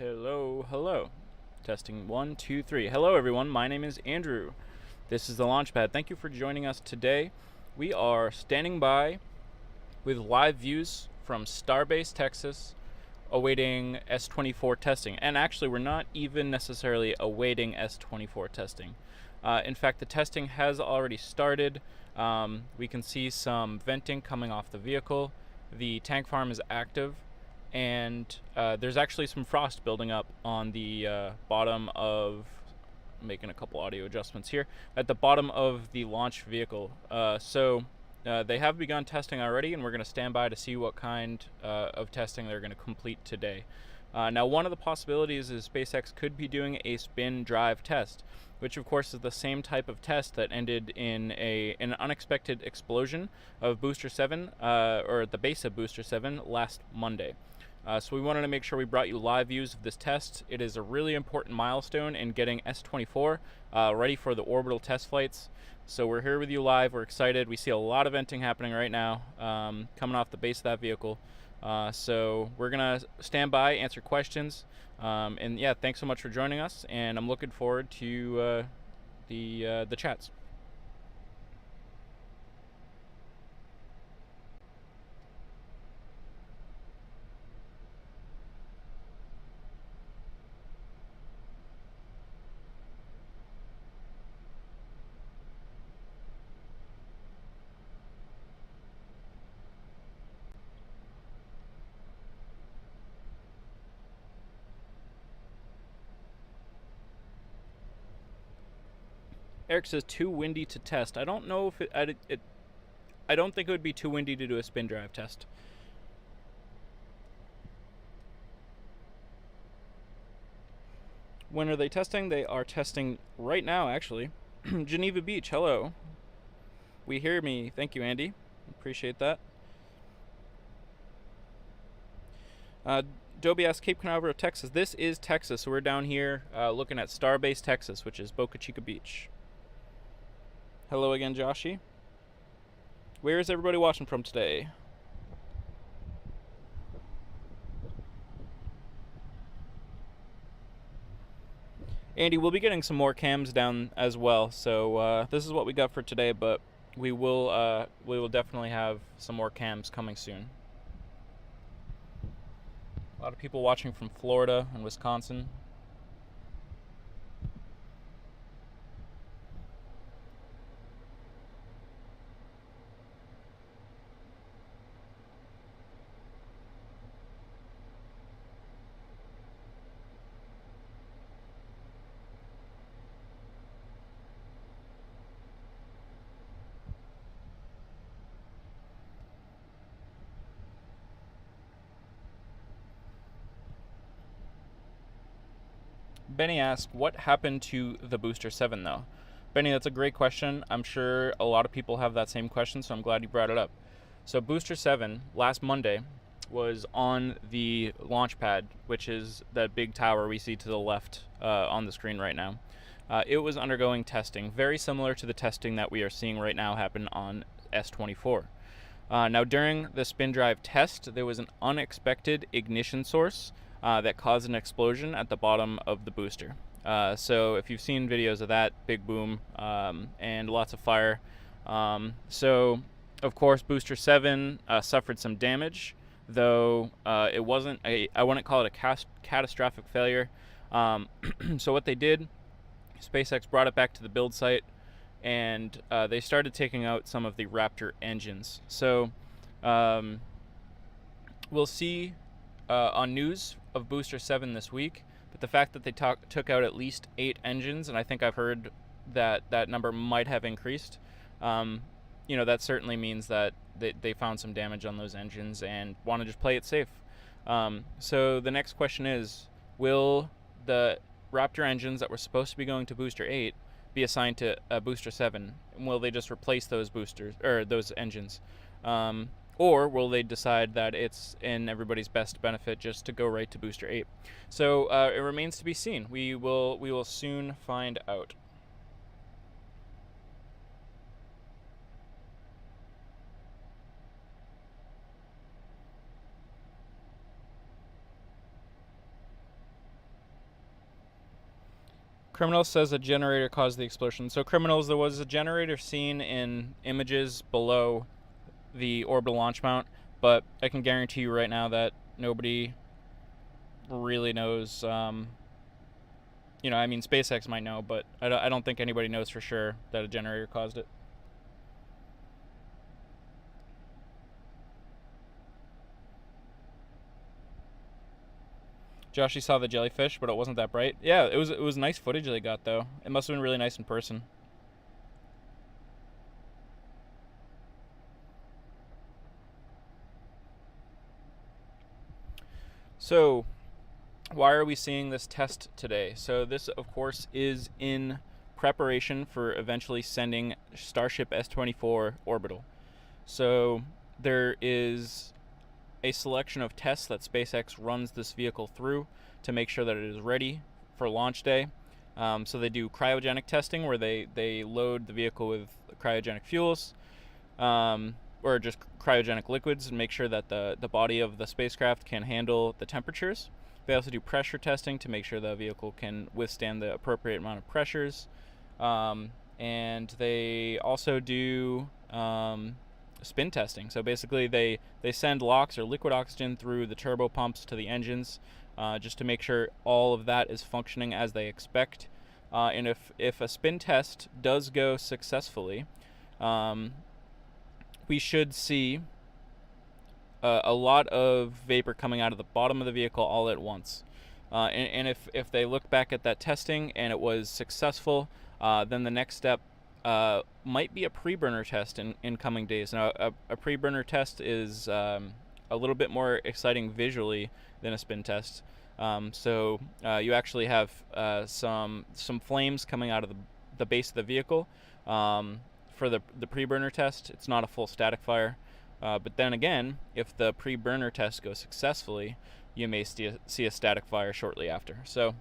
Hello, hello. Testing 1, 2, 3. Hello, everyone. My name is Andrew. This is the Launchpad. Thank you for joining us today. We are standing by with live views from Starbase, Texas, awaiting S24 testing. And actually, we're not even necessarily awaiting S24 testing. In fact, the testing has already started. We can see some venting coming off the vehicle. The tank farm is active, and there's actually some frost building up on the bottom of, making a couple audio adjustments here, at the bottom of the launch vehicle. They have begun testing already, and we're going to stand by to see what kind of testing they're going to complete today. Now, one of the possibilities is SpaceX could be doing a spin drive test, which of course is the same type of test that ended in an unexpected explosion of Booster 7, or at the base of Booster 7 last Monday. So we wanted to make sure we brought you live views of this test. It is a really important milestone in getting S24 ready for the orbital test flights. So we're here with you live. We're excited. We see a lot of venting happening right now, coming off the base of that vehicle. So we're going to stand by, answer questions. And yeah, thanks so much for joining us. And I'm looking forward to the chats. Eric says too windy to test. I don't know if I don't think it would be too windy to do a spin drive test. When are they testing? They are testing right now, actually. Geneva Beach, hello. We hear me. Thank you, Andy. Appreciate that. Dobie asks, Cape Canaveral, Texas. This is Texas, so we're down here looking at Starbase, Texas, which is Boca Chica Beach. Hello again, Joshy. Where is everybody watching from today? Andy, we'll be getting some more cams down as well, so this is what we got for today, but we will definitely have some more cams coming soon. A lot of people watching from Florida and Wisconsin. Benny asked, what happened to the Booster 7 though? Benny, that's a great question. I'm sure a lot of people have that same question, so I'm glad you brought it up. So Booster 7, last Monday, was on the launch pad, which is that big tower we see to the left on the screen right now. It was undergoing testing, very similar to the testing that we are seeing right now happen on S24. Now, during the spin drive test, there was an unexpected ignition source that caused an explosion at the bottom of the booster. So if you've seen videos of that, big boom and lots of fire. So, of course, Booster 7 suffered some damage, though it wasn't I wouldn't call it a catastrophic failure. So what they did, SpaceX brought it back to the build site, and they started taking out some of the Raptor engines. So we'll see on news of Booster 7 this week, but the fact that they took out at least 8 engines, and I think I've heard that that number might have increased, that certainly means that they found some damage on those engines and want to just play it safe. So the next question is, will the Raptor engines that were supposed to be going to Booster 8 be assigned to Booster 7? Will they just replace those boosters, or those engines? Or will they decide that it's in everybody's best benefit just to go right to Booster 8? So it remains to be seen. We will soon find out. Criminal says a generator caused the explosion. So Criminals, there was a generator seen in images below the orbital launch mount, but I can guarantee you right now that nobody really knows. You know, I mean, SpaceX might know, but I don't think anybody knows for sure that a generator caused it. Joshy saw the jellyfish, but it wasn't that bright. Yeah, it was nice footage they got, though. It must have been really nice in person. So, why are we seeing this test today? So this, of course, is in preparation for eventually sending Starship S24 orbital. So there is a selection of tests that SpaceX runs this vehicle through to make sure that it is ready for launch day. So they do cryogenic testing, where they load the vehicle with cryogenic fuels, or just cryogenic liquids, and make sure that the body of the spacecraft can handle the temperatures. They also do pressure testing to make sure the vehicle can withstand the appropriate amount of pressures. And they also do spin testing. So basically they send LOX, or liquid oxygen, through the turbo pumps to the engines, just to make sure all of that is functioning as they expect. And if a spin test does go successfully, we should see a lot of vapor coming out of the bottom of the vehicle all at once. And if they look back at that testing and it was successful, then the next step might be a pre-burner test in coming days. Now, a pre-burner test is a little bit more exciting visually than a spin test. So you actually have some flames coming out of the base of the vehicle. For the pre-burner test, it's not a full static fire. But then again, if the pre-burner test goes successfully, you may see a static fire shortly after. So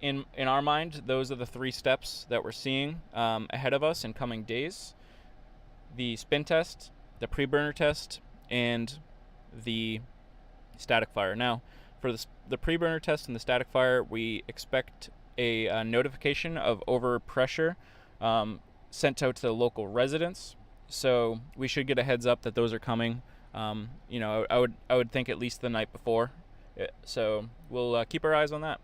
in our mind, those are the three steps that we're seeing ahead of us in coming days: the spin test, the pre-burner test, and the static fire. Now, for the pre-burner test and the static fire, we expect a notification of overpressure sent out to the local residents. So we should get a heads up that those are coming. You know, I would think at least the night before. So we'll keep our eyes on that.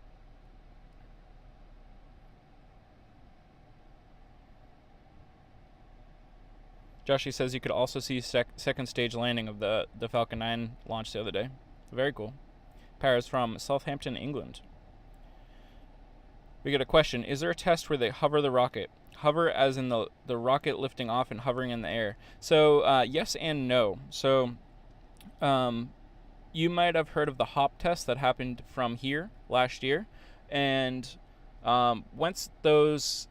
Joshy says you could also see second stage landing of the Falcon 9 launch the other day. Very cool. Paris from Southampton, England. We get a question: is there a test where they hover the rocket? Hover as in the rocket lifting off and hovering in the air. So yes and no. So you might have heard of the hop test that happened from here last year, and once those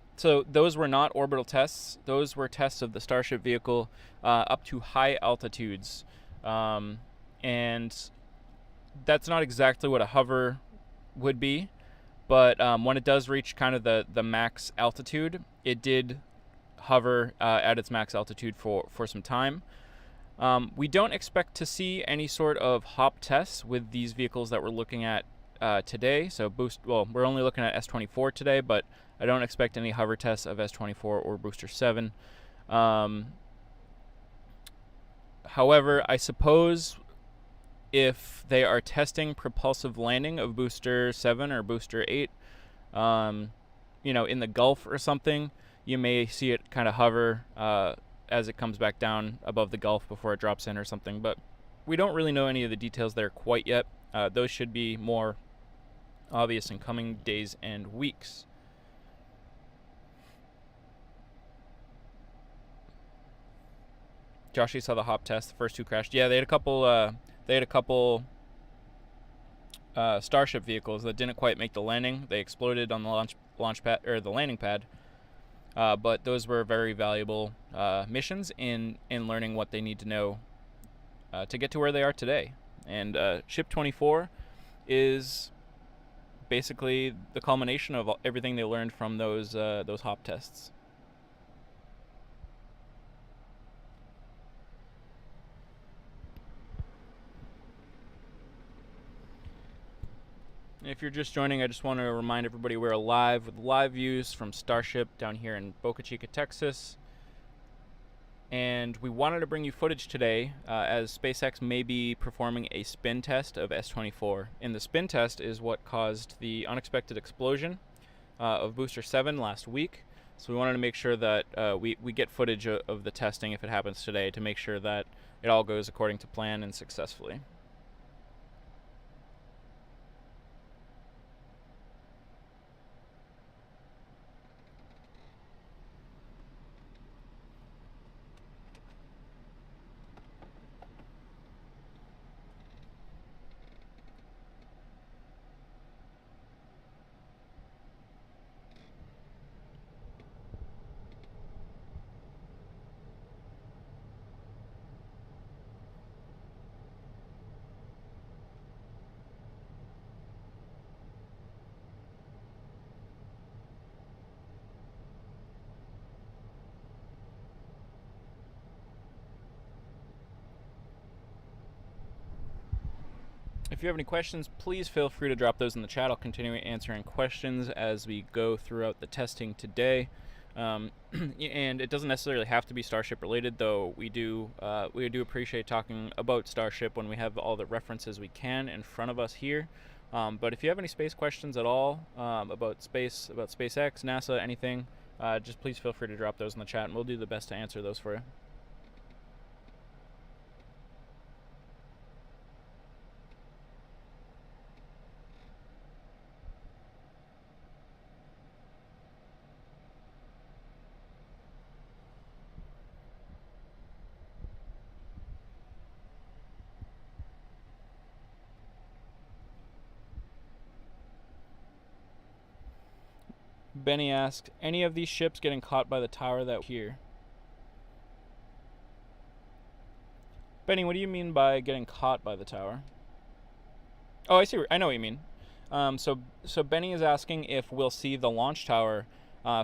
were not orbital tests. Those were tests of the Starship vehicle up to high altitudes, and that's not exactly what a hover would be. But when it does reach kind of the max altitude, it did hover at its max altitude for some time. We don't expect to see any sort of hop tests with these vehicles that we're looking at today. So we're only looking at S24 today, but I don't expect any hover tests of S24 or Booster 7. However, I suppose if they are testing propulsive landing of Booster 7 or Booster 8, you know, in the Gulf or something, you may see it kind of hover as it comes back down above the Gulf before it drops in or something. But we don't really know any of the details there quite yet. Those should be more obvious in coming days and weeks. Joshy saw the hop test. The first two crashed. Yeah, they had a couple Starship vehicles that didn't quite make the landing. They exploded on the launch pad, or the landing pad. But those were very valuable missions in learning what they need to know to get to where they are today. And Ship 24 is basically the culmination of everything they learned from those hop tests. If you're just joining, I just want to remind everybody we're live with live views from Starship down here in Boca Chica, Texas. And we wanted to bring you footage today as SpaceX may be performing a spin test of S24. And the spin test is what caused the unexpected explosion of Booster 7 last week. So we wanted to make sure that we get footage of the testing if it happens today to make sure that it all goes according to plan and successfully. If you have any questions, please feel free to drop those in the chat. I'll continue answering questions as we go throughout the testing today. And it doesn't necessarily have to be Starship related, though we do appreciate talking about Starship when we have all the references we can in front of us here. But if you have any space questions at all about space, about SpaceX, NASA, anything, just please feel free to drop those in the chat, and we'll do the best to answer those for you. Benny asked, any of these ships getting caught by the tower that here? Benny, what do you mean by getting caught by the tower? Oh, I see. I know what you mean. So Benny is asking if we'll see the launch tower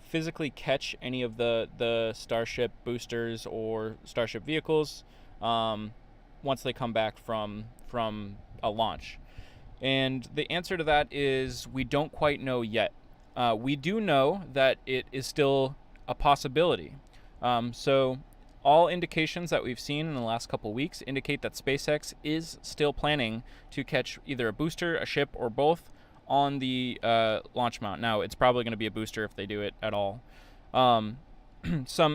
physically catch any of the Starship boosters or Starship vehicles once they come back from a launch. And the answer to that is we don't quite know yet. We do know that it is still a possibility. So all indications that we've seen in the last couple weeks indicate that SpaceX is still planning to catch either a booster, a ship, or both on the launch mount. Now, it's probably going to be a booster if they do it at all. Some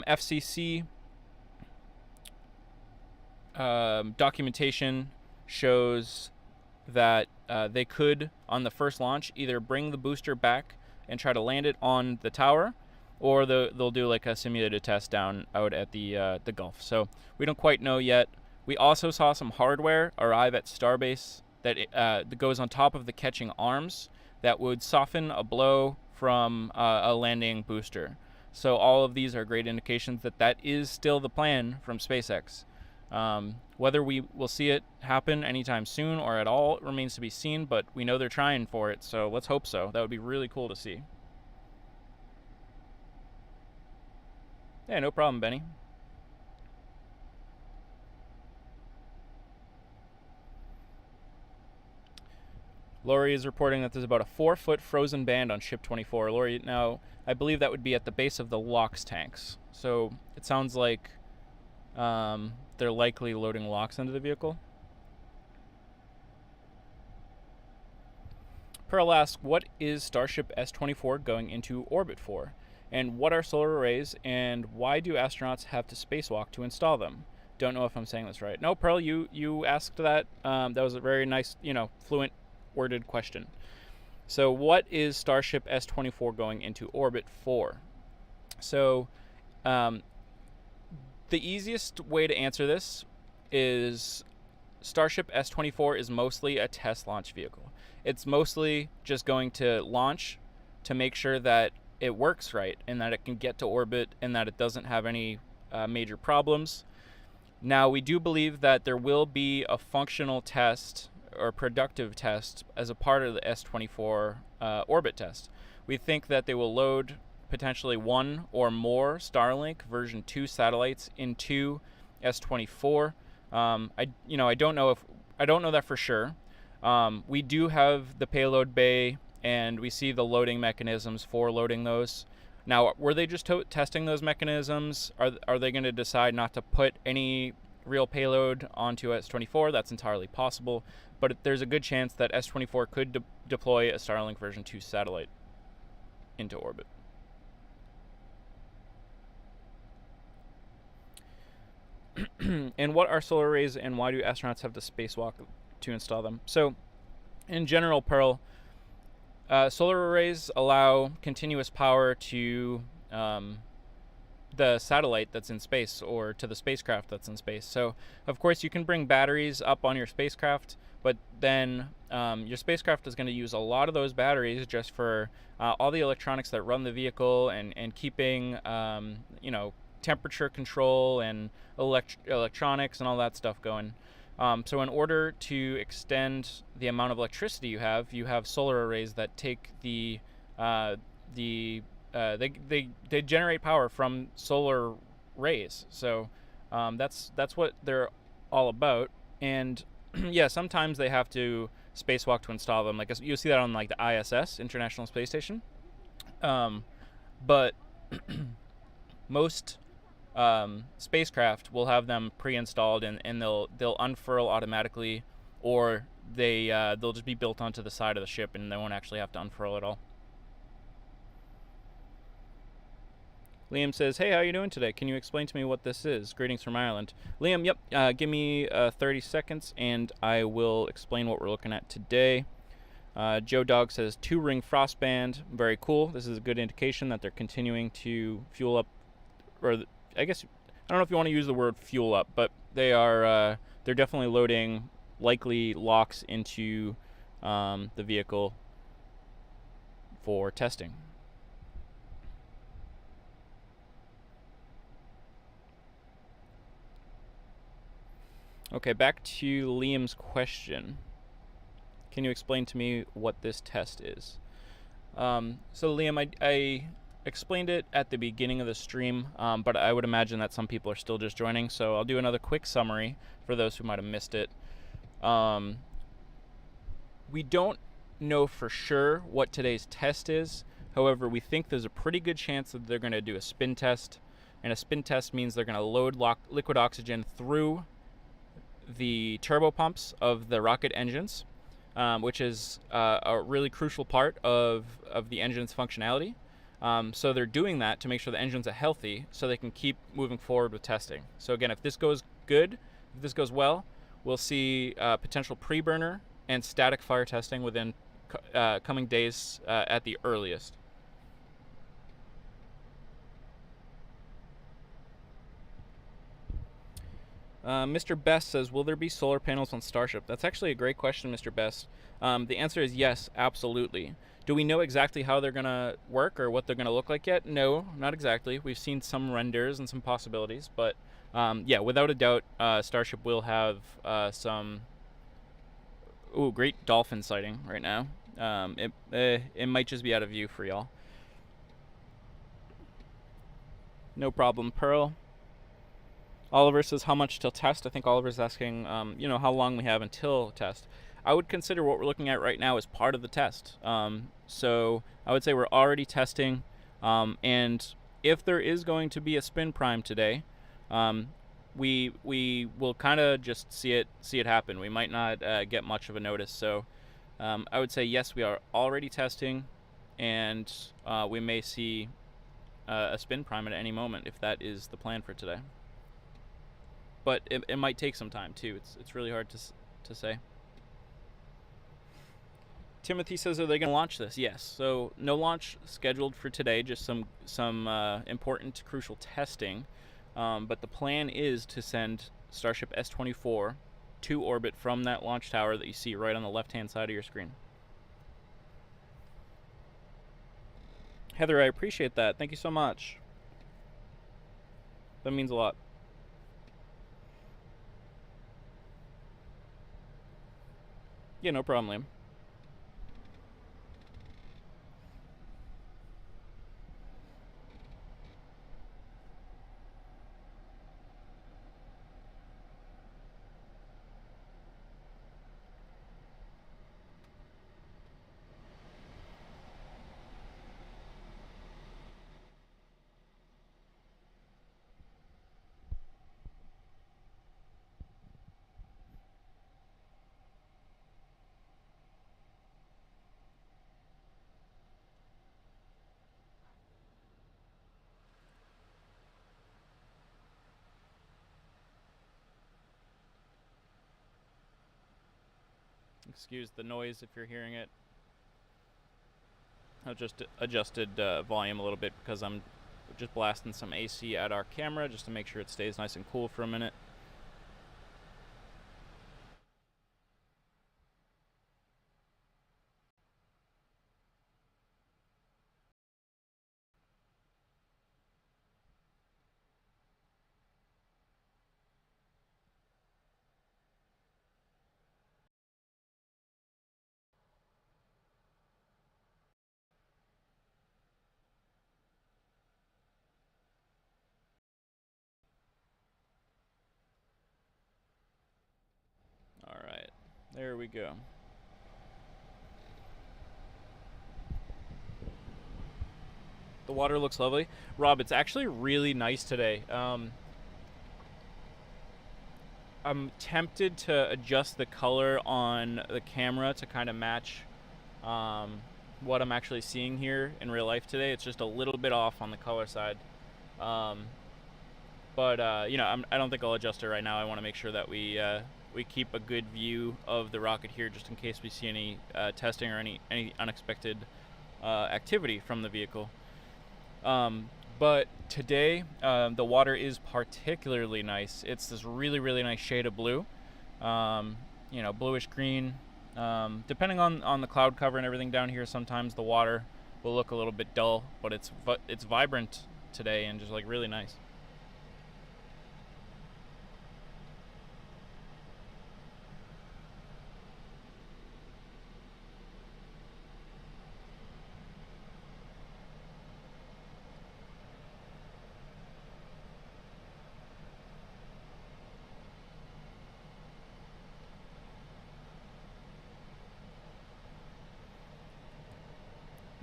FCC documentation shows that they could, on the first launch, either bring the booster back and try to land it on the tower, or they'll do like a simulated test down out at the Gulf. So we don't quite know yet. We also saw some hardware arrive at Starbase that goes on top of the catching arms that would soften a blow from a landing booster. So all of these are great indications that that is still the plan from SpaceX. Whether we will see it happen anytime soon or at all remains to be seen, but we know they're trying for it, so let's hope so. That would be really cool to see. Yeah, no problem, Benny. Lori is reporting that there's about a 4-foot frozen band on Ship 24. Lori, now, I believe that would be at the base of the LOX tanks. So it sounds like they're likely loading LOX into the vehicle. Pearl asks, what is Starship S24 going into orbit for? And what are solar arrays, and why do astronauts have to spacewalk to install them? Don't know if I'm saying this right. No, Pearl, you asked that. That was a very nice, fluent worded question. So what is Starship S24 going into orbit for? So the easiest way to answer this is Starship S24 is mostly a test launch vehicle. It's mostly just going to launch to make sure that it works right and that it can get to orbit and that it doesn't have any major problems. Now, we do believe that there will be a functional test or productive test as a part of the S24 orbit test. We think that they will load potentially one or more Starlink version 2 satellites into S24. I don't know that for sure. We do have the payload bay, and we see the loading mechanisms for loading those. Now, were they just testing those mechanisms? Are they going to decide not to put any real payload onto S24? That's entirely possible, but there's a good chance that S24 could deploy a Starlink version 2 satellite into orbit. And what are solar arrays, and why do astronauts have to spacewalk to install them? So, in general, Pearl, solar arrays allow continuous power to the satellite that's in space, or to the spacecraft that's in space. So, of course, you can bring batteries up on your spacecraft, but then your spacecraft is going to use a lot of those batteries just for all the electronics that run the vehicle, and keeping temperature control and electronics and all that stuff going. So in order to extend the amount of electricity you have solar arrays that take they generate power from solar rays. So that's what they're all about. And yeah, sometimes they have to spacewalk to install them. Like, you see that on like the ISS, International Space Station. But most spacecraft will have them pre-installed, and they'll unfurl automatically, or they'll just be built onto the side of the ship, and they won't actually have to unfurl at all. Liam says, hey, how are you doing today? Can you explain to me what this is? Greetings from Ireland. Liam, yep, give me 30 seconds and I will explain what we're looking at today. Joe Dog says 2-ring frostband, very cool. This is a good indication that they're continuing to fuel up, or I guess, I don't know if you want to use the word fuel up, but they're definitely loading likely locks into the vehicle for testing. Okay, back to Liam's question. Can you explain to me what this test is? So Liam, I explained it at the beginning of the stream, but I would imagine that some people are still just joining, so I'll do another quick summary for those who might have missed it. We don't know for sure what today's test is. However, we think there's a pretty good chance that they're going to do a spin test, and a spin test means they're going to load liquid oxygen through the turbopumps of the rocket engines, which is a really crucial part of the engine's functionality. So they're doing that to make sure the engines are healthy so they can keep moving forward with testing. So again, if this goes good, if this goes well, we'll see potential pre-burner and static fire testing within coming days at the earliest. Mr. Best says, will there be solar panels on Starship? That's actually a great question, Mr. Best. The answer is yes, absolutely. Do we know exactly how they're going to work or what they're going to look like yet? No, not exactly. We've seen some renders and some possibilities, but yeah, without a doubt, Starship will have some... Ooh, great dolphin sighting right now. It might just be out of view for y'all. No problem, Pearl. Oliver says, how much till test? I think Oliver's asking, how long we have until test. I would consider what we're looking at right now as part of the test. So I would say we're already testing. And if there is going to be a spin prime today, we will kind of just see it happen. We might not get much of a notice. So I would say, yes, we are already testing, and we may see a spin prime at any moment if that is the plan for today. But it might take some time too. It's really hard to say. Timothy says, are they going to launch this? Yes. So no launch scheduled for today, just some important, crucial testing. But the plan is to send Starship S24 to orbit from that launch tower that you see right on the left-hand side of your screen. Heather, I appreciate that. Thank you so much. That means a lot. Yeah, no problem, Liam. Excuse the noise if you're hearing it. I just adjusted volume a little bit because I'm just blasting some AC at our camera just to make sure it stays nice and cool for a minute. Alright, there we go. The water looks lovely. Rob, it's actually really nice today. I'm tempted to adjust the color on the camera to kind of match what I'm actually seeing here in real life today. It's just a little bit off on the color side. But you know, I don't think I'll adjust it right now. I want to make sure that we keep a good view of the rocket here, just in case we see any testing or any unexpected activity from the vehicle. But today, the water is particularly nice. It's this really nice shade of blue, you know, bluish green. Depending on the cloud cover and everything down here, sometimes the water will look a little bit dull, but it's vibrant today and just like really nice.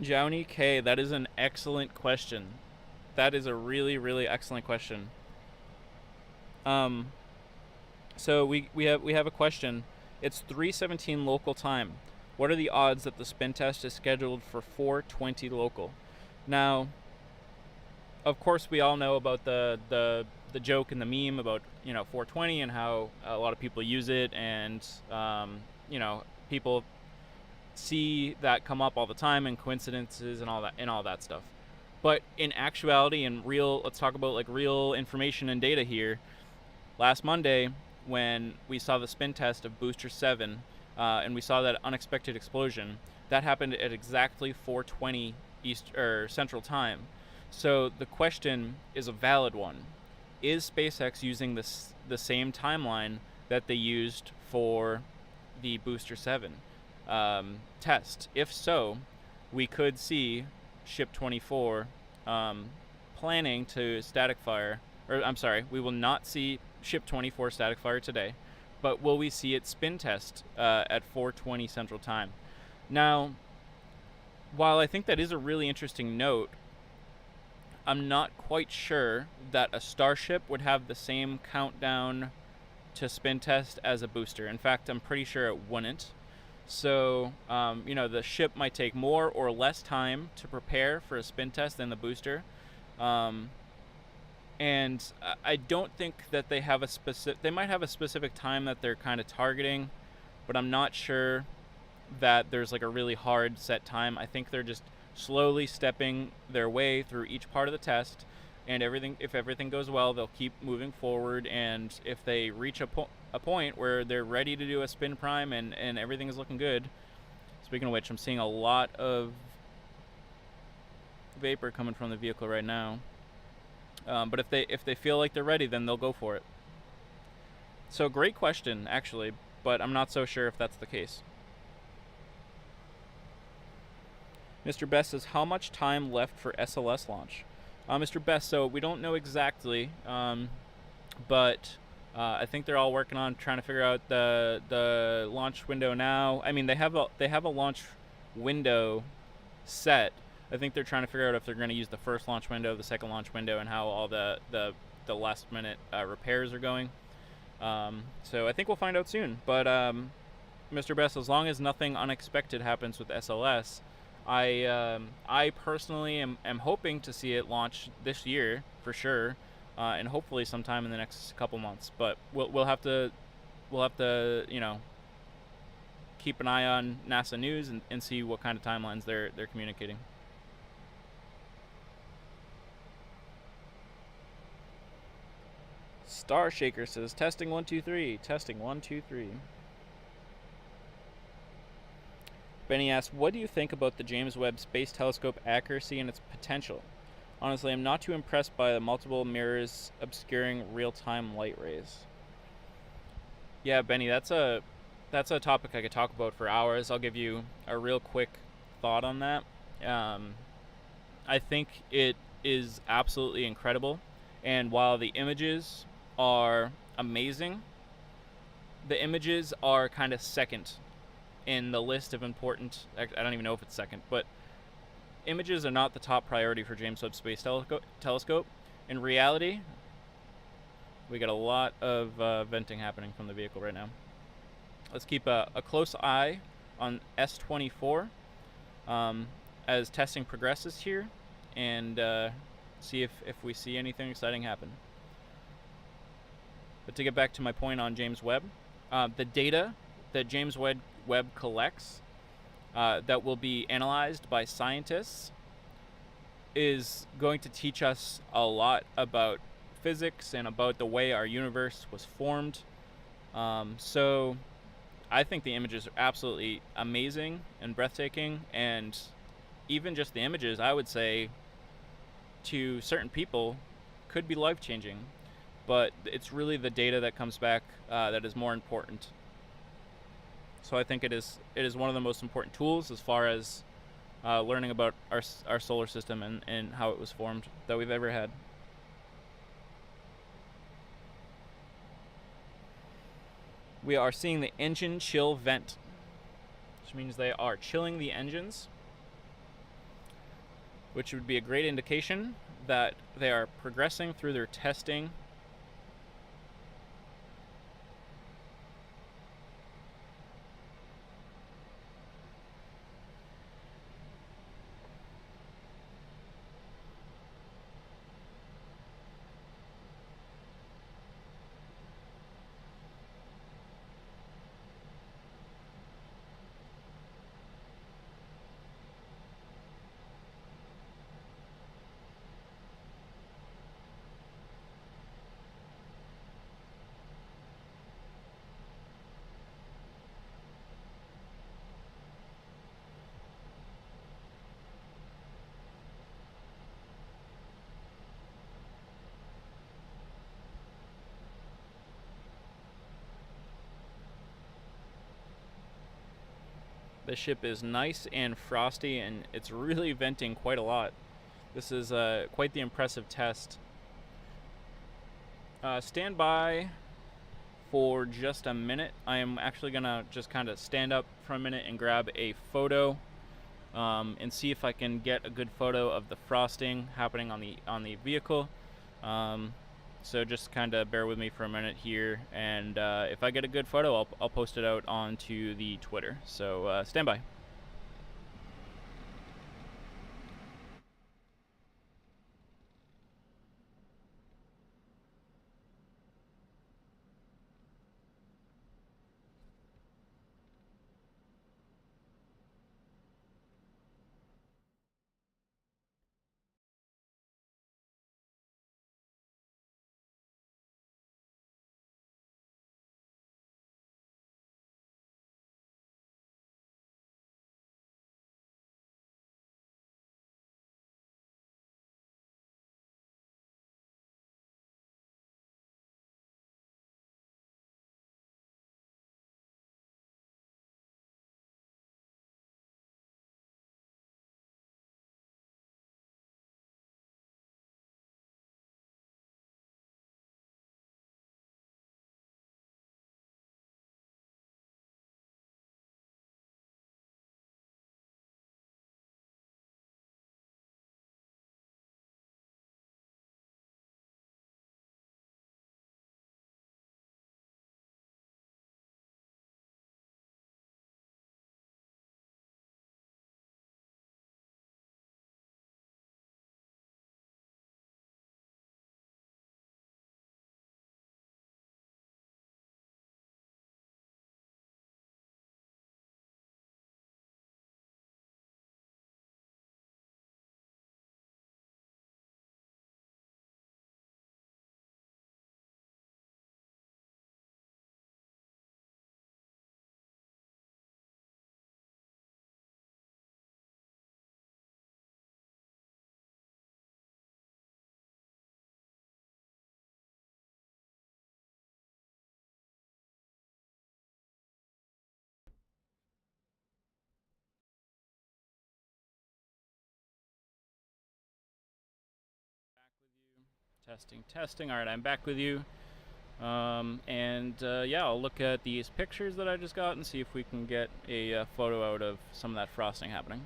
Jowney K, that is an excellent question. That is a really excellent question. So we have a question. It's 3:17 local time. What are the odds that the spin test is scheduled for 4:20 local? Now, of course, we all know about the joke and the meme about, you know, 4:20 and how a lot of people use it, and you know, people see that come up all the time, and coincidences and all that stuff. But in actuality, and let's talk about like real information and data here. Last Monday, when we saw the spin test of Booster 7, and we saw that unexpected explosion, that happened at exactly 4:20 Central Time. So the question is a valid one. Is SpaceX using the same timeline that they used for the Booster 7 test? If so, we could see Ship 24 planning to static fire, or I'm sorry, we will not see Ship 24 static fire today, but will we see it spin test at 4:20 Central Time? Now, while I think that is a really interesting note, I'm not quite sure that a Starship would have the same countdown to spin test as a booster. In fact, I'm pretty sure it wouldn't. So, you know, the ship might take more or less time to prepare for a spin test than the booster. And I don't think that they have they might have a specific time that they're kind of targeting, but I'm not sure that there's like a really hard set time. I think they're just slowly stepping their way through each part of the test, and if everything goes well, they'll keep moving forward, and if they reach a point where they're ready to do a spin prime and everything is looking good. Speaking of which, I'm seeing a lot of vapor coming from the vehicle right now. But if they feel like they're ready, then they'll go for it. So great question, actually, but I'm not so sure if that's the case. Mr. Best says, how much time left for SLS launch? Mr. Best, so we don't know exactly, but I think they're all working on trying to figure out the launch window now. I mean, they have a launch window set. I think they're trying to figure out if they're going to use the first launch window, the second launch window, and how all the last minute repairs are going. So I think we'll find out soon. But Mr. Best, as long as nothing unexpected happens with SLS, I personally am hoping to see it launch this year for sure, and hopefully sometime in the next couple months. But we'll have to you know, keep an eye on NASA News and see what kind of timelines they're communicating. Star Shaker says testing 1 2 3, testing 1 2 3. Benny asks, what do you think about the James Webb Space Telescope accuracy and its potential? Honestly, I'm not too impressed by the multiple mirrors obscuring real-time light rays. Yeah, Benny, that's a topic I could talk about for hours. I'll give you a real quick thought on that. I think it is absolutely incredible, and while the images are amazing, the images are kind of second in the list of important. I don't even know if it's second, but images are not the top priority for James Webb Space Telescope. In reality, we got a lot of venting happening from the vehicle right now. Let's keep a close eye on S24 as testing progresses here, and see if we see anything exciting happen. But to get back to my point on James Webb, the data that James Webb collects that will be analyzed by scientists is going to teach us a lot about physics and about the way our universe was formed. So I think the images are absolutely amazing and breathtaking, and even just the images, I would say, to certain people, could be life-changing. But it's really the data that comes back that is more important. So I think it is one of the most important tools as far as learning about our solar system and how it was formed that we've ever had. We are seeing the engine chill vent, which means they are chilling the engines, which would be a great indication that they are progressing through their testing. The ship is nice and frosty, and it's really venting quite a lot. This is quite the impressive test. Stand by for just a minute. I am actually gonna just kind of stand up for a minute and grab a photo and see if I can get a good photo of the frosting happening on the vehicle. So just kind of bear with me for a minute here, and if I get a good photo, I'll post it out onto the Twitter. So stand by. Testing. All right, I'm back with you. Yeah, I'll look at these pictures that I just got and see if we can get a photo out of some of that frosting happening.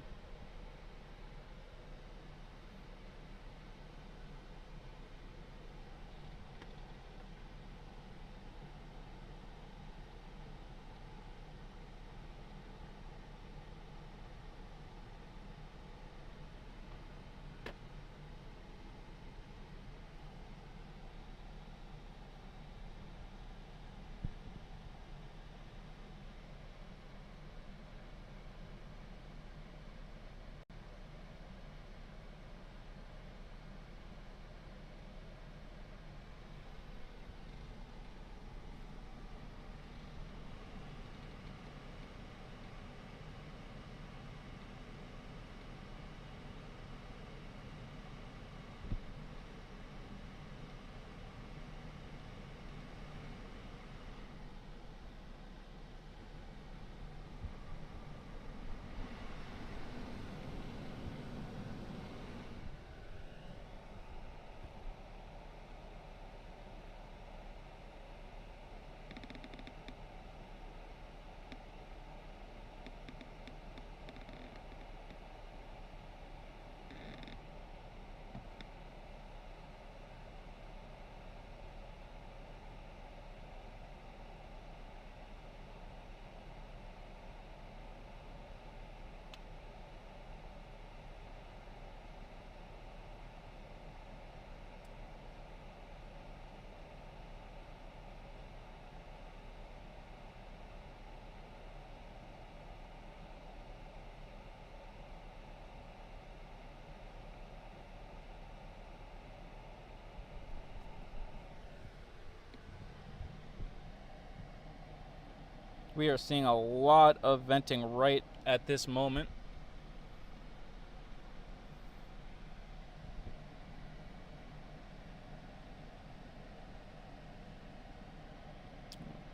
We are seeing a lot of venting right at this moment.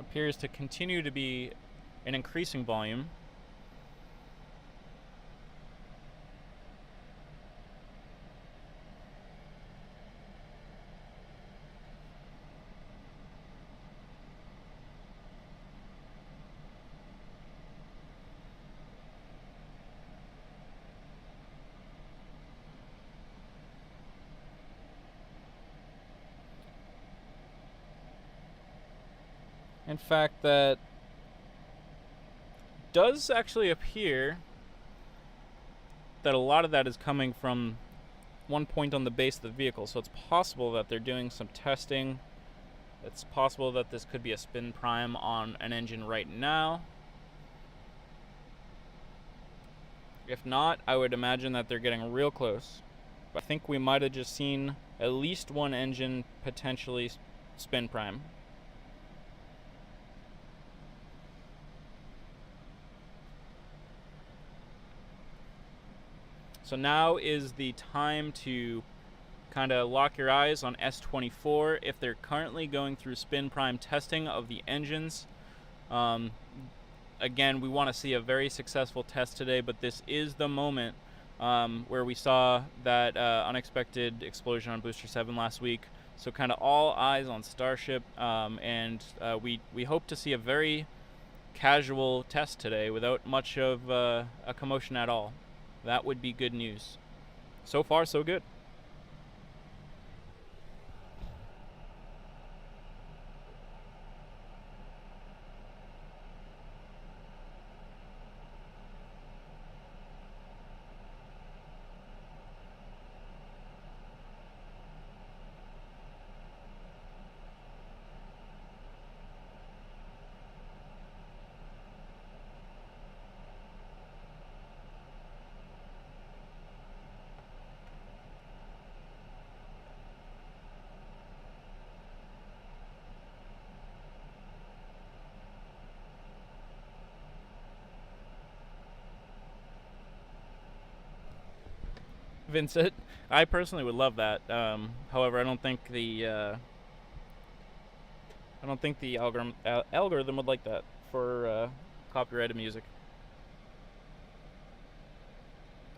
Appears to continue to be an increasing volume. In fact, that does actually appear that a lot of that is coming from one point on the base of the vehicle. So it's possible that they're doing some testing. It's possible that this could be a spin prime on an engine right now. If not, I would imagine that they're getting real close. But I think we might have just seen at least one engine potentially spin prime. So now is the time to kind of lock your eyes on S24 if they're currently going through spin prime testing of the engines. Again, we want to see a very successful test today, but this is the moment where we saw that unexpected explosion on Booster 7 last week. So kind of all eyes on Starship, and we hope to see a very casual test today without much of a commotion at all. That would be good news. So far, so good. Vincent, I personally would love that. However, I don't think the algorithm would like that for copyrighted music.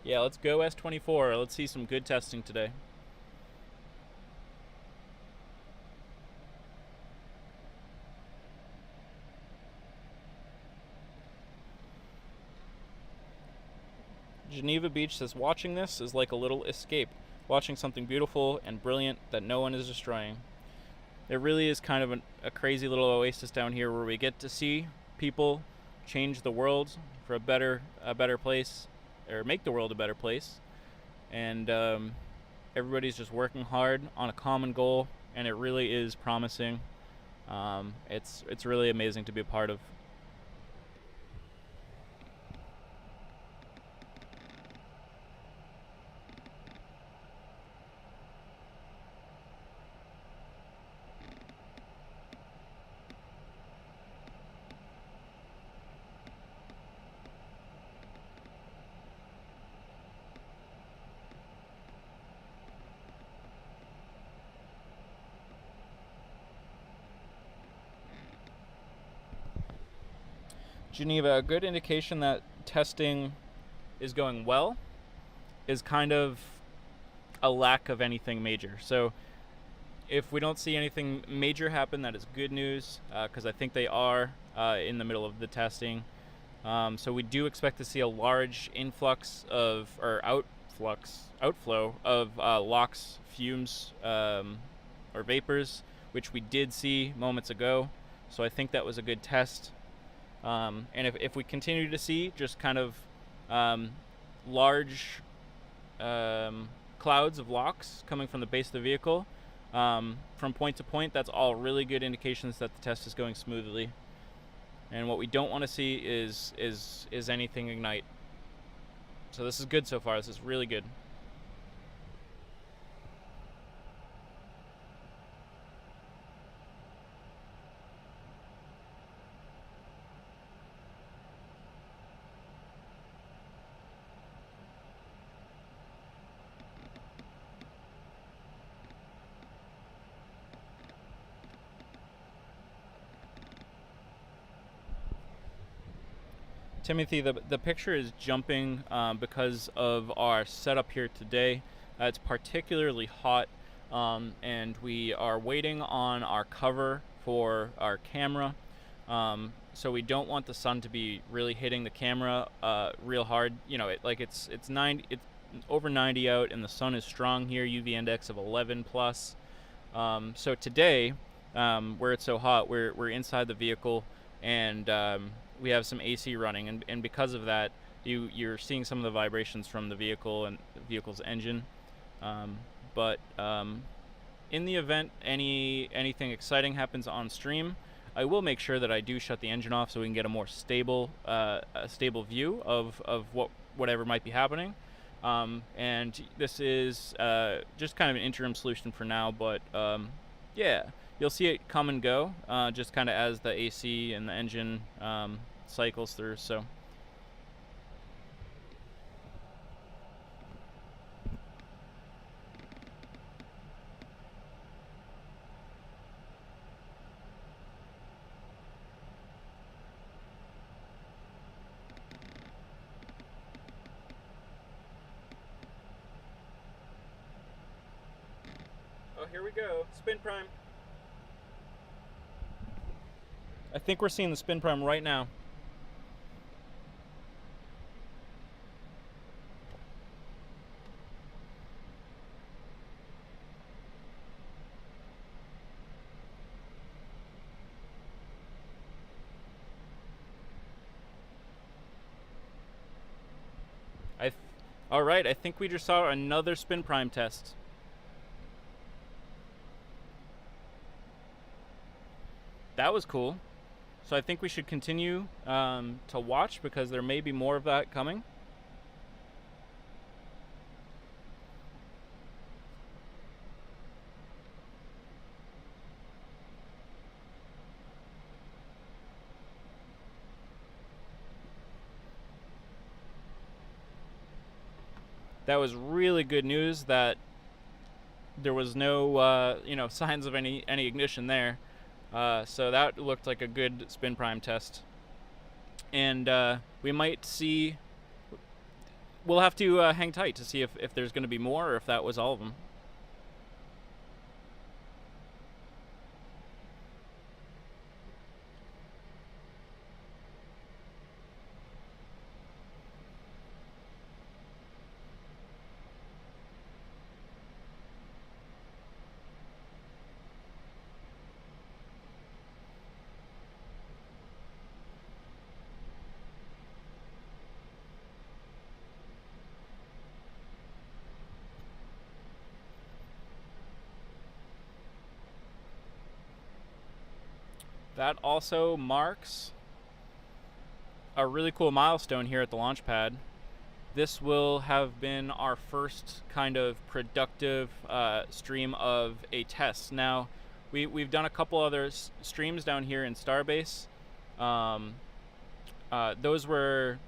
Yeah, let's go S24. Let's see some good testing today. Geneva Beach says, watching this is like a little escape, watching something beautiful and brilliant that no one is destroying. It really is kind of a crazy little oasis down here where we get to see people change the world for a better place, or make the world a better place. And everybody's just working hard on a common goal, and it really is promising. It's really amazing to be a part of. Geneva, a good indication that testing is going well is kind of a lack of anything major. So if we don't see anything major happen, that is good news, because I think they are in the middle of the testing. So we do expect to see a large influx of, or outflow of LOX fumes or vapors, which we did see moments ago. So I think that was a good test. And if we continue to see just kind of large clouds of LOX coming from the base of the vehicle from point to point, that's all really good indications that the test is going smoothly. And what we don't want to see is anything ignite. So this is good so far. This is really good. Timothy, the picture is jumping because of our setup here today. It's particularly hot, and we are waiting on our cover for our camera. So we don't want the sun to be really hitting the camera real hard. You know, it's over 90 out, and the sun is strong here. UV index of 11 plus. So today, where it's so hot, we're inside the vehicle, and we have some AC running, and because of that, you're seeing some of the vibrations from the vehicle and the vehicle's engine. But in the event anything exciting happens on stream, I will make sure that I do shut the engine off so we can get a more stable view of whatever might be happening. And this is just kind of an interim solution for now, but yeah, you'll see it come and go, just kind of as the AC and the engine cycles through. So oh, here we go. Spin prime. I think we're seeing the spin prime right now. All right, I think we just saw another spin prime test. That was cool. So I think we should continue to watch, because there may be more of that coming. That was really good news that there was no signs of any ignition there. So that looked like a good spin prime test. And we might see, we'll have to hang tight to see if there's going to be more, or if that was all of them. that also marks a really cool milestone here at the launch pad. This will have been our first kind of productive stream of a test. Now, we've done a couple other streams down here in Starbase. Those were,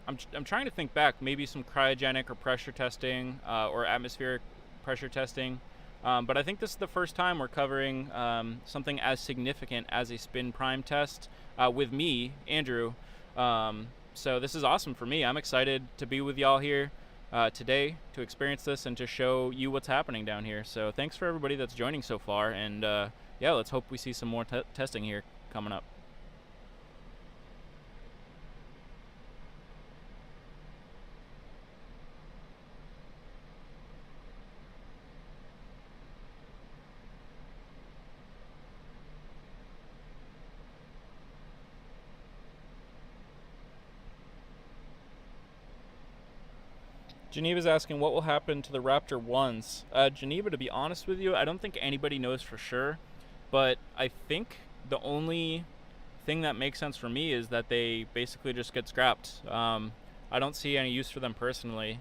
I'm trying to think back, maybe some cryogenic or pressure testing or atmospheric pressure testing. But I think this is the first time we're covering something as significant as a spin prime test with me, Andrew. So this is awesome for me. I'm excited to be with y'all here today to experience this and to show you what's happening down here. So thanks for everybody that's joining so far. And yeah, let's hope we see some more testing here coming up. Geneva's asking what will happen to the Raptor 1s. Geneva, to be honest with you, I don't think anybody knows for sure, but I think the only thing that makes sense for me is that they basically just get scrapped. I don't see any use for them personally.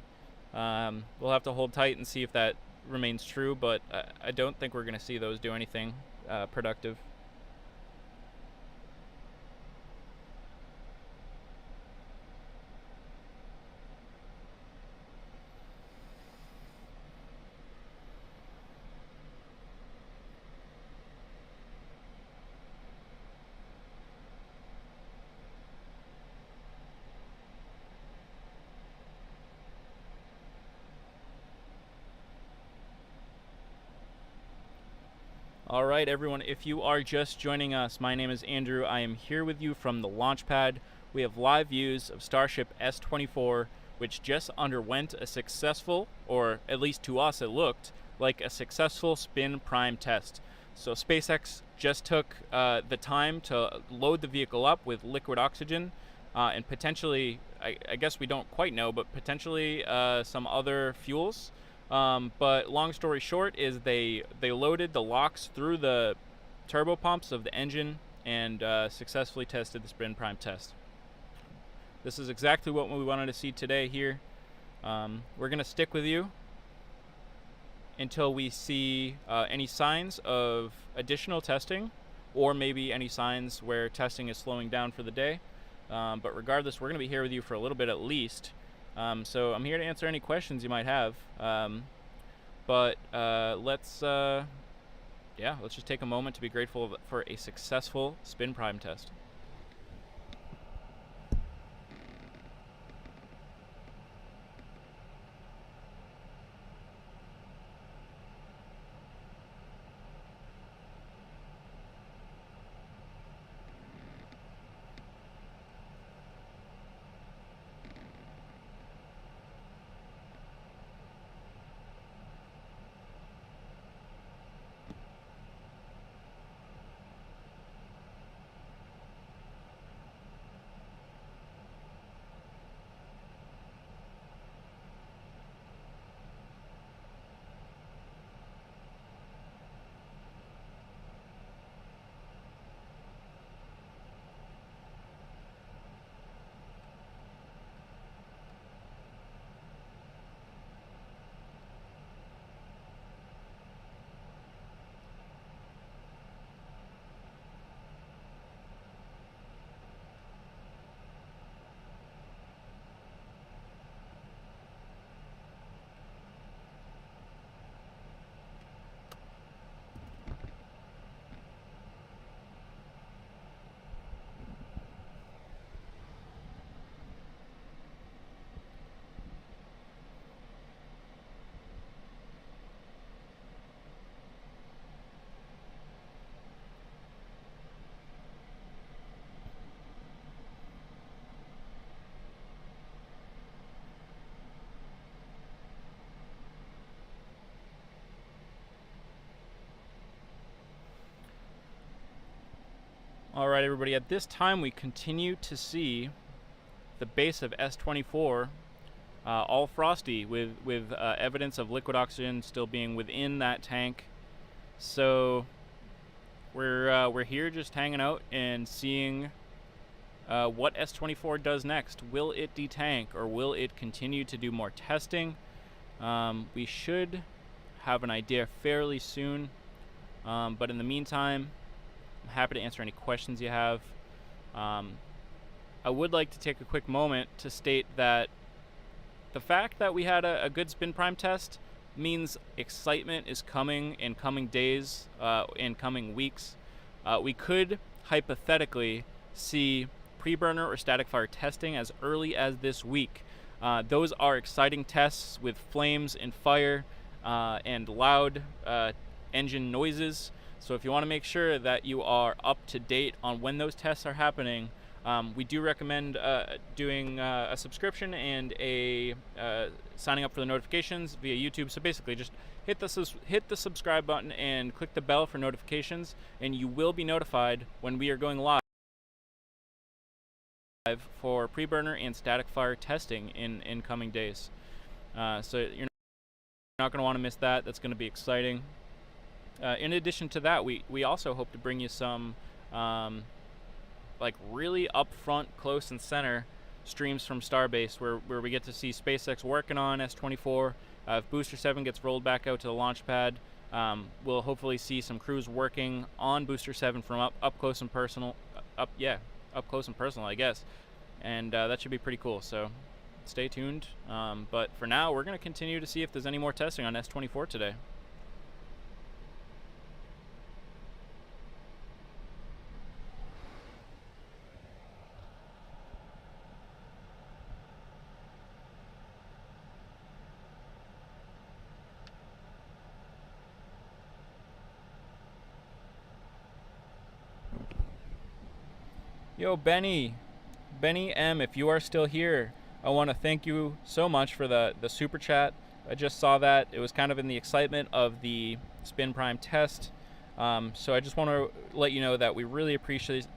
We'll have to hold tight and see if that remains true, but I don't think we're going to see those do anything productive. All right, everyone, if you are just joining us, my name is Andrew. I am here with you from the launch pad. We have live views of Starship S24, which just underwent a successful, or at least to us it looked like a successful spin prime test. So SpaceX just took the time to load the vehicle up with liquid oxygen and potentially, I guess we don't quite know, but potentially some other fuels. But long story short is they loaded the LOX through the turbopumps of the engine and successfully tested the spin prime test. This is exactly what we wanted to see today here. We're going to stick with you until we see any signs of additional testing, or maybe any signs where testing is slowing down for the day. But regardless, we're going to be here with you for a little bit at least. So I'm here to answer any questions you might have. Let's just take a moment to be grateful for a successful spin prime test. All right, everybody, at this time we continue to see the base of S24 all frosty with evidence of liquid oxygen still being within that tank. So we're here just hanging out and seeing what S24 does next. Will it detank, or will it continue to do more testing? We should have an idea fairly soon, but in the meantime, I'm happy to answer any questions you have. I would like to take a quick moment to state that the fact that we had a good spin prime test means excitement is coming in coming days, in coming weeks. We could hypothetically see preburner or static fire testing as early as this week. Those are exciting tests with flames and fire and loud engine noises. So if you want to make sure that you are up to date on when those tests are happening, we do recommend doing a subscription and signing up for the notifications via YouTube. So basically, just hit the subscribe button and click the bell for notifications, and you will be notified when we are going live for preburner and static fire testing in coming days. So you're not going to want to miss that. That's going to be exciting. In addition to that, we also hope to bring you some like really upfront, close and center streams from Starbase where we get to see SpaceX working on S24. If Booster 7 gets rolled back out to the launch pad, we'll hopefully see some crews working on Booster 7 from up close and personal, up close and personal, I guess. And that should be pretty cool, so stay tuned. But for now, we're going to continue to see if there's any more testing on S24 today. Yo, Benny M, if you are still here, I want to thank you so much for the super chat. I just saw that. It was kind of in the excitement of the spin prime test. So I just want to let you know that we really appreciate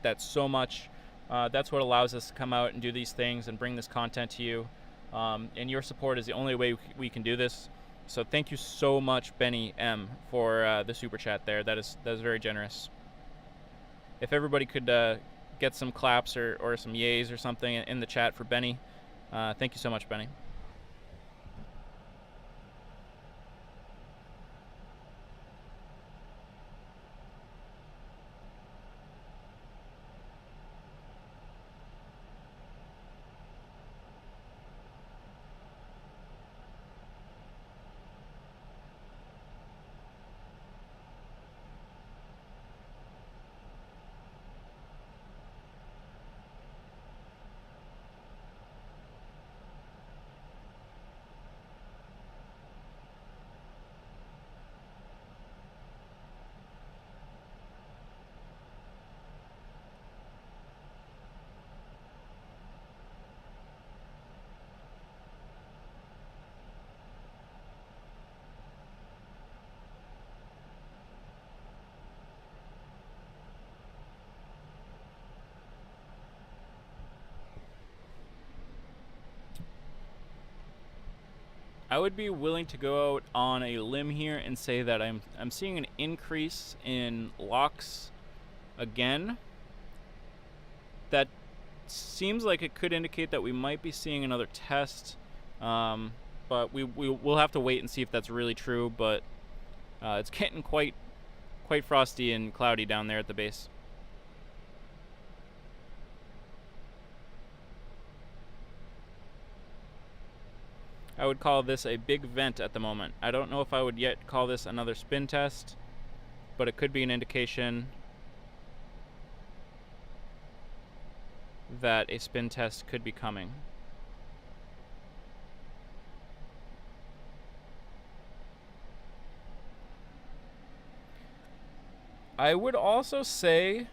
that so much. That's what allows us to come out and do these things and bring this content to you. And your support is the only way we can do this. So thank you so much, Benny M, for the super chat there. That is very generous. If everybody could get some claps or some yays or something in the chat for Benny. Thank you so much, Benny. I would be willing to go out on a limb here and say that I'm seeing an increase in locks again. That seems like it could indicate that we might be seeing another test, but we'll have to wait and see if that's really true. But it's getting quite frosty and cloudy down there at the base. I would call this a big vent at the moment. I don't know if I would yet call this another spin test, but it could be an indication that a spin test could be coming. I would also say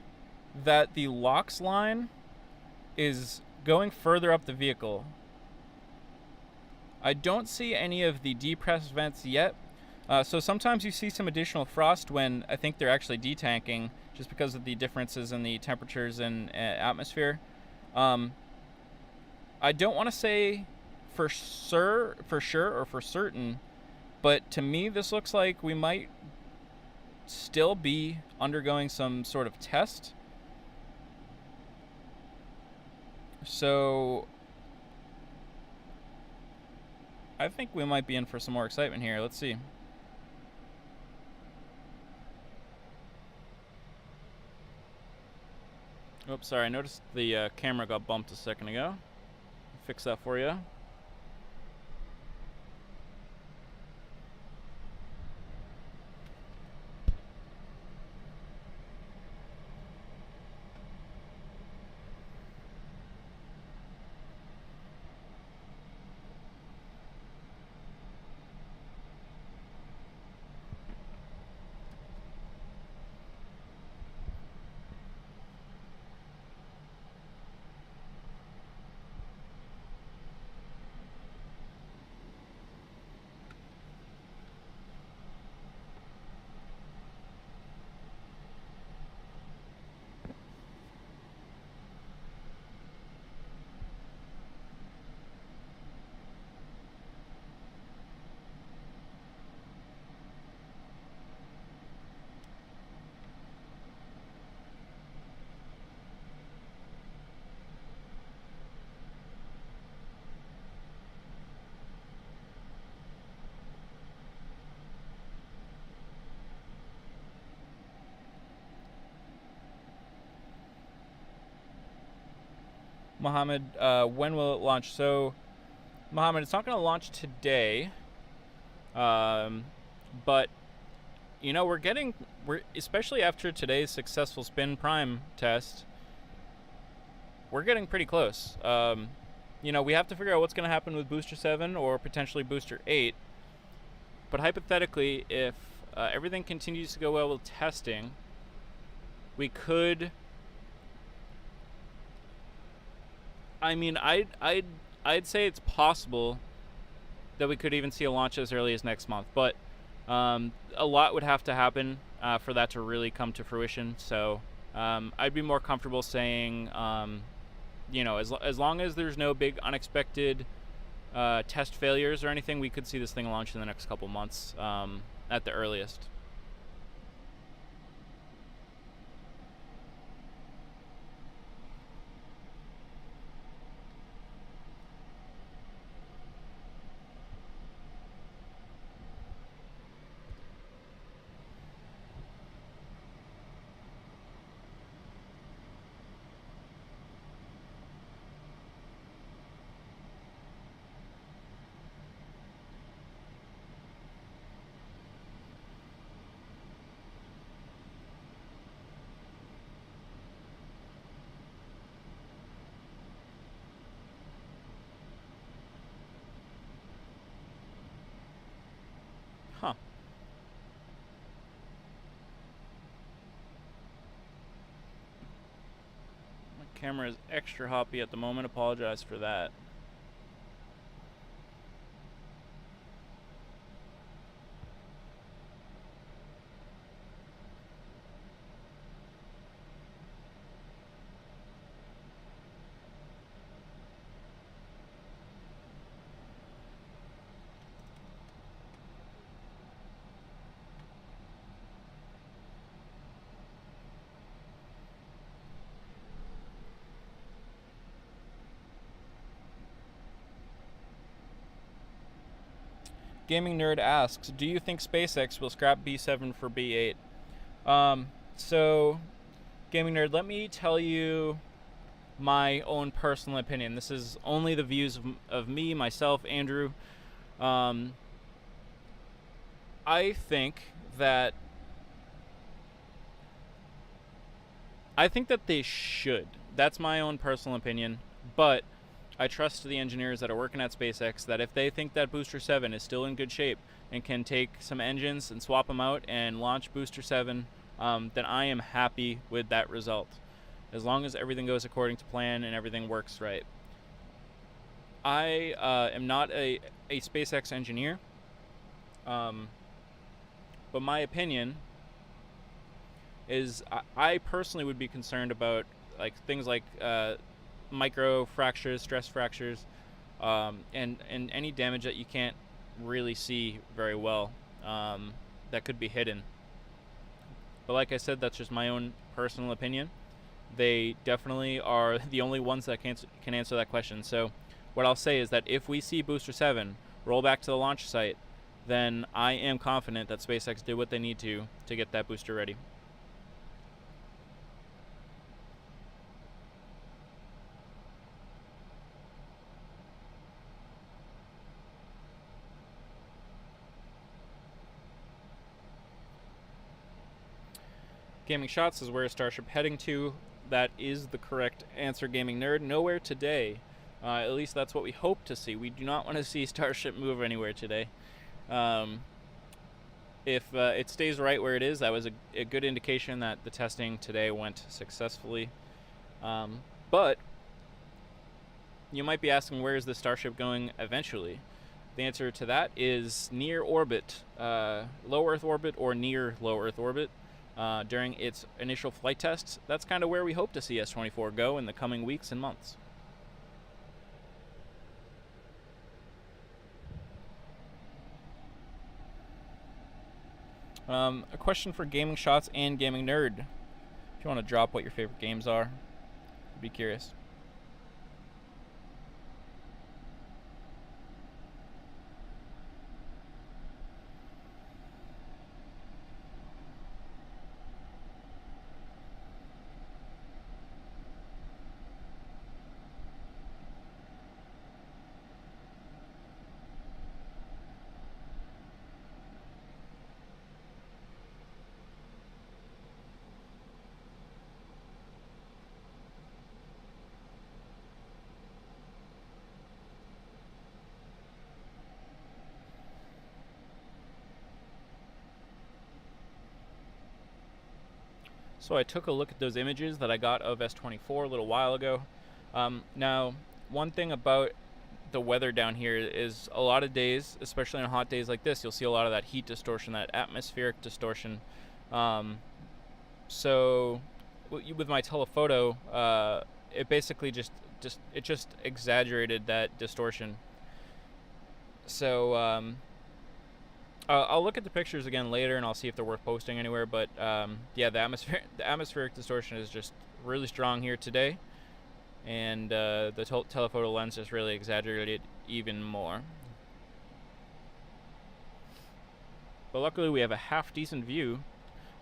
that the LOX line is going further up the vehicle. I don't see any of the depressed vents yet. So sometimes you see some additional frost when I think they're actually detanking, just because of the differences in the temperatures and atmosphere. I don't want to say for sure or for certain, but to me this looks like we might still be undergoing some sort of test. So I think we might be in for some more excitement here. Let's see. Oops, sorry, I noticed the camera got bumped a second ago. Fix that for you. Mohammed, when will it launch? So, Mohammed, it's not going to launch today, but you know we're especially after today's successful spin prime test, we're getting pretty close. You know, we have to figure out what's going to happen with Booster 7 or potentially Booster 8. But hypothetically, if everything continues to go well with testing, we could. I mean, I'd say it's possible that we could even see a launch as early as next month, but a lot would have to happen for that to really come to fruition. So I'd be more comfortable saying, you know, as long as there's no big unexpected test failures or anything, we could see this thing launch in the next couple months at the earliest. Huh. My camera is extra hoppy at the moment. Apologize for that. Gaming Nerd asks, do you think SpaceX will scrap B7 for B8? So, Gaming Nerd, let me tell you my own personal opinion. This is only the views of me, myself, Andrew. I think that they should. That's my own personal opinion, but I trust the engineers that are working at SpaceX that if they think that Booster 7 is still in good shape and can take some engines and swap them out and launch Booster 7, then I am happy with that result, as long as everything goes according to plan and everything works right. I am not a SpaceX engineer, but my opinion is I personally would be concerned about things like micro fractures, stress fractures, and any damage that you can't really see very well, that could be hidden. But like I said, that's just my own personal opinion. They definitely are the only ones that can answer that question. So what I'll say is that if we see Booster 7 roll back to the launch site, then I am confident that SpaceX did what they need to get that booster ready. Gaming Shots is where Starship heading to. That is the correct answer, Gaming Nerd. Nowhere today. At least that's what we hope to see. We do not want to see Starship move anywhere today. If it stays right where it is, that was a good indication that the testing today went successfully. But you might be asking, where is the Starship going eventually? The answer to that is near orbit, low Earth orbit or near low Earth orbit. During its initial flight tests, that's kind of where we hope to see S24 go in the coming weeks and months. A question for Gaming Shots and Gaming Nerd. If you want to drop what your favorite games are, I'd be curious. So I took a look at those images that I got of S24 a little while ago. Now, one thing about the weather down here is a lot of days, especially on hot days like this, you'll see a lot of that heat distortion, that atmospheric distortion. So with my telephoto, it basically just exaggerated that distortion. So I'll look at the pictures again later, and I'll see if they're worth posting anywhere. But yeah, the atmospheric distortion is just really strong here today, and the telephoto lens just really exaggerated it even more. But luckily, we have a half decent view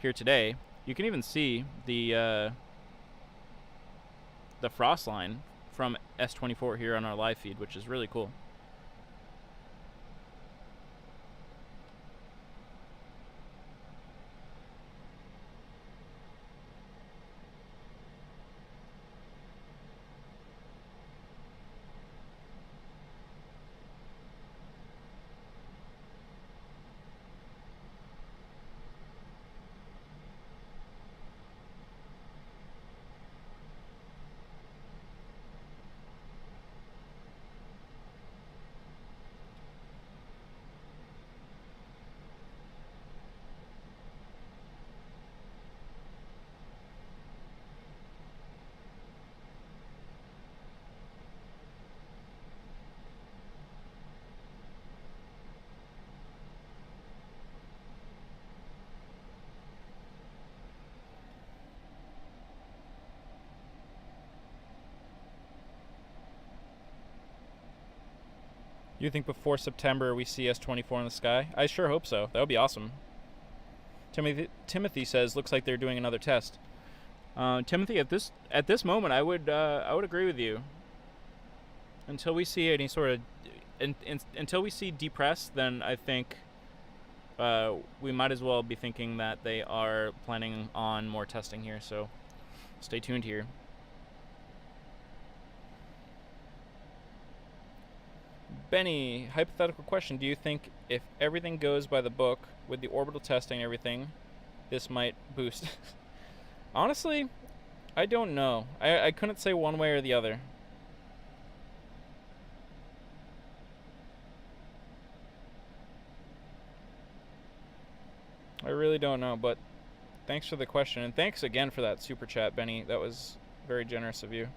here today. You can even see the frost line from S24 here on our live feed, which is really cool. You think before September we see S24 in the sky? I sure hope so. That would be awesome. Timothy says, looks like they're doing another test. Timothy, at this moment, I would agree with you. Until we see any sort of, until we see depress, then I think we might as well be thinking that they are planning on more testing here. So stay tuned here. Benny, hypothetical question. Do you think if everything goes by the book with the orbital testing and everything, this might boost? Honestly, I don't know. I couldn't say one way or the other. I really don't know, but thanks for the question. And thanks again for that super chat, Benny. That was very generous of you.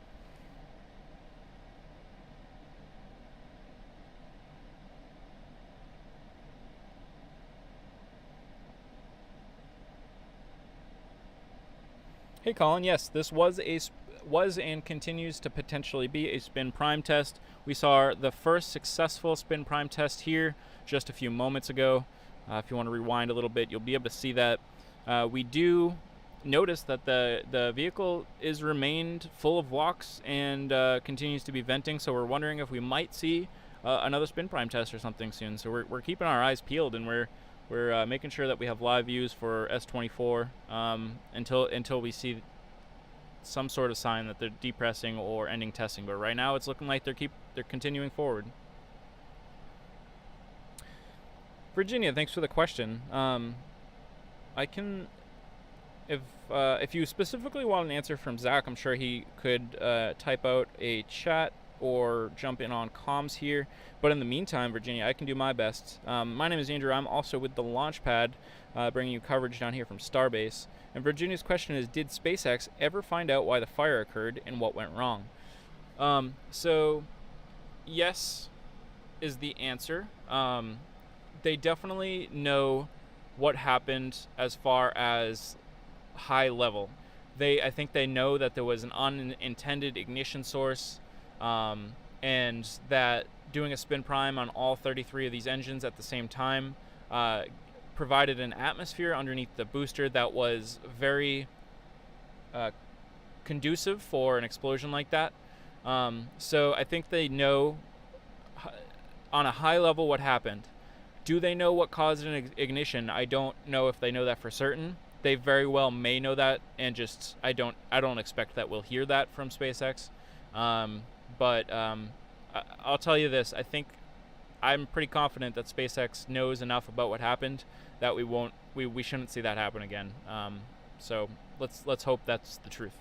Hey Colin, yes, this was and continues to potentially be a spin prime test. We saw the first successful spin prime test here just a few moments ago. If you want to rewind a little bit, you'll be able to see that. We do notice that the vehicle is remained full of walks and continues to be venting, so we're wondering if we might see another spin prime test or something soon. So we're keeping our eyes peeled, and we're making sure that we have live views for S24 until we see some sort of sign that they're depressing or ending testing. But right now, it's looking like they're continuing forward. Virginia, thanks for the question. I can, if you specifically want an answer from Zach, I'm sure he could type out a chat or jump in on comms here. But in the meantime, Virginia, I can do my best. My name is Andrew. I'm also with the Launchpad, bringing you coverage down here from Starbase. And Virginia's question is, did SpaceX ever find out why the fire occurred and what went wrong? So, yes is the answer. They definitely know what happened as far as high level. I think they know that there was an unintended ignition source, and that doing a spin prime on all 33 of these engines at the same time provided an atmosphere underneath the booster that was very conducive for an explosion like that. So I think they know on a high level what happened. Do they know what caused an ignition? I don't know if they know that for certain. They very well may know that, and just I don't expect that we'll hear that from SpaceX. But I'll tell you this: I'm pretty confident that SpaceX knows enough about what happened that we shouldn't see that happen again. So let's hope that's the truth.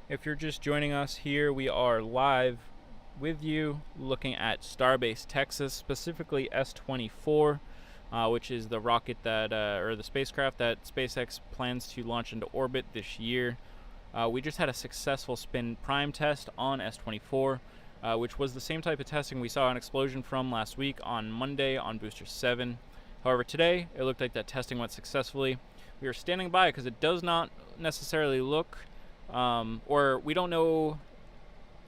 If you're just joining us here, we are live with you looking at Starbase Texas, specifically S24, which is the rocket that, or the spacecraft that SpaceX plans to launch into orbit this year. We just had a successful spin prime test on S24, which was the same type of testing we saw an explosion from last week on Monday on Booster 7. However, today it looked like that testing went successfully. We are standing by because it does not necessarily look or we don't know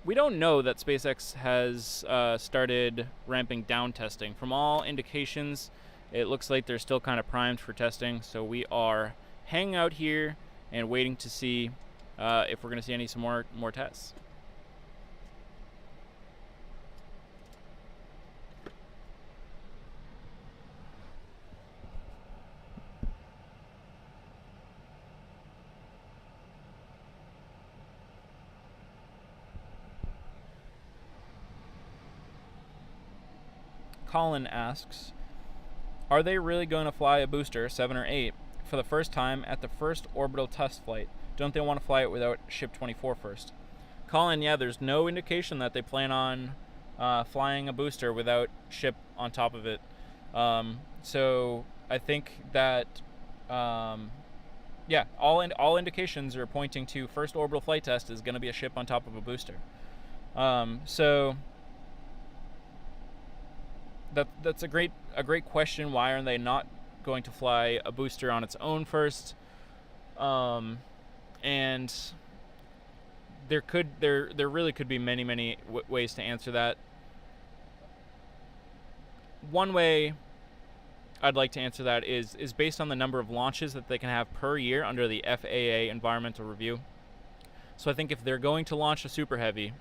that SpaceX has started ramping down testing. From all indications, it looks like they're still kind of primed for testing, so we are hanging out here and waiting to see if we're going to see some more tests. Colin asks, are they really going to fly a booster, 7 or 8, for the first time at the first orbital test flight? Don't they want to fly it without Ship 24 first? Colin, yeah, there's no indication that they plan on flying a booster without Ship on top of it. So I think that yeah, all indications are pointing to first orbital flight test is going to be a ship on top of a booster. So that's a great question. Why are they not going to fly a booster on its own first? And there really could be many ways to answer that. One way I'd like to answer that is based on the number of launches that they can have per year under the FAA environmental review. So I think if they're going to launch a Super Heavy,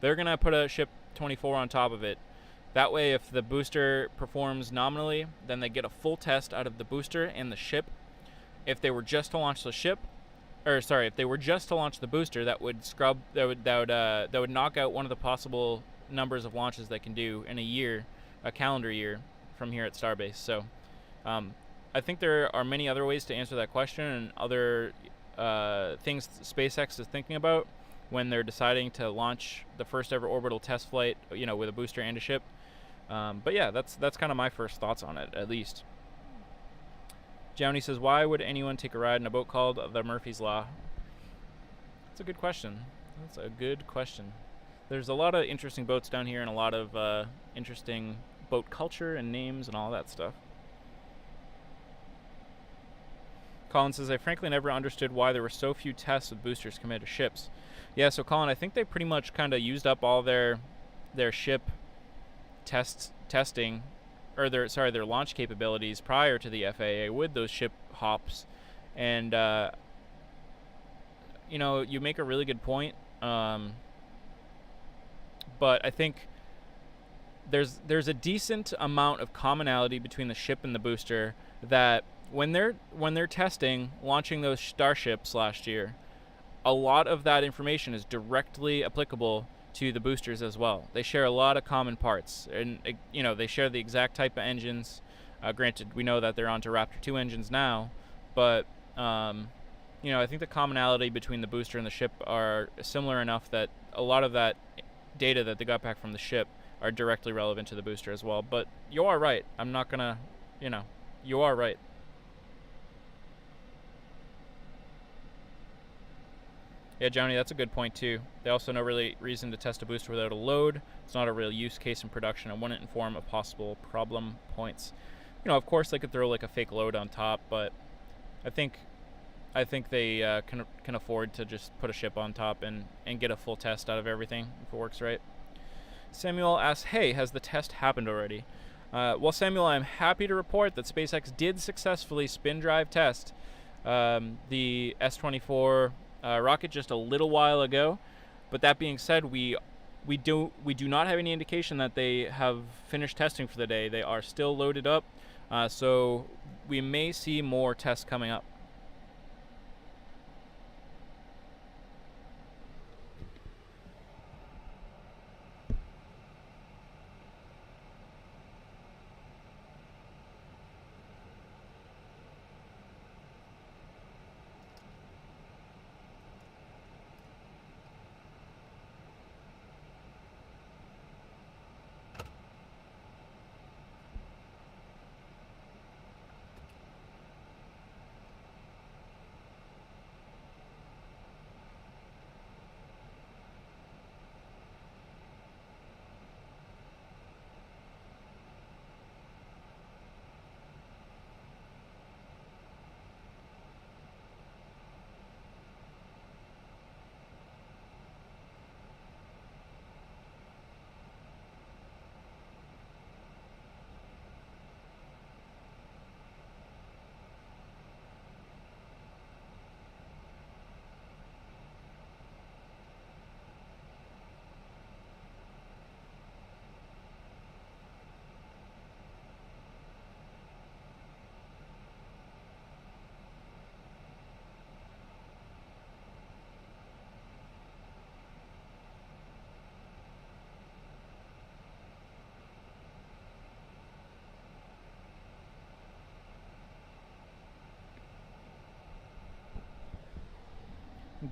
they're going to put a Ship 24 on top of it. That way, if the booster performs nominally, then they get a full test out of the booster and the ship. If they were just to launch the ship, if they were just to launch the booster, that would knock out one of the possible numbers of launches they can do in a year, a calendar year, from here at Starbase. So, I think there are many other ways to answer that question and other things SpaceX is thinking about when they're deciding to launch the first ever orbital test flight, with a booster and a ship. But yeah, that's kind of my first thoughts on it, at least. Jowney says, why would anyone take a ride in a boat called the Murphy's Law? That's a good question. There's a lot of interesting boats down here and a lot of interesting boat culture and names and all that stuff. Colin says, I frankly never understood why there were so few tests with boosters committed to ships. Yeah, so Colin, I think they pretty much kind of used up all their ship testing, or their launch capabilities prior to the FAA with those ship hops. And you make a really good point. But I think there's a decent amount of commonality between the ship and the booster that when they're testing launching those starships last year, a lot of that information is directly applicable to the boosters as well. They share a lot of common parts, and they share the exact type of engines. Granted, we know that they're onto Raptor 2 engines now, but I think the commonality between the booster and the ship are similar enough that a lot of that data that they got back from the ship are directly relevant to the booster as well. But you are right. I'm not gonna, you are right. Yeah, Johnny, that's a good point too. They also no really reason to test a booster without a load. It's not a real use case in production and wouldn't inform of possible problem points. Of course they could throw like a fake load on top, but I think they can afford to just put a ship on top and get a full test out of everything if it works right. Samuel asks, hey, has the test happened already? Well, Samuel, I'm happy to report that SpaceX did successfully spin drive test the S24 rocket just a little while ago. But that being said, we do not have any indication that they have finished testing for the day. They are still loaded up, so we may see more tests coming up.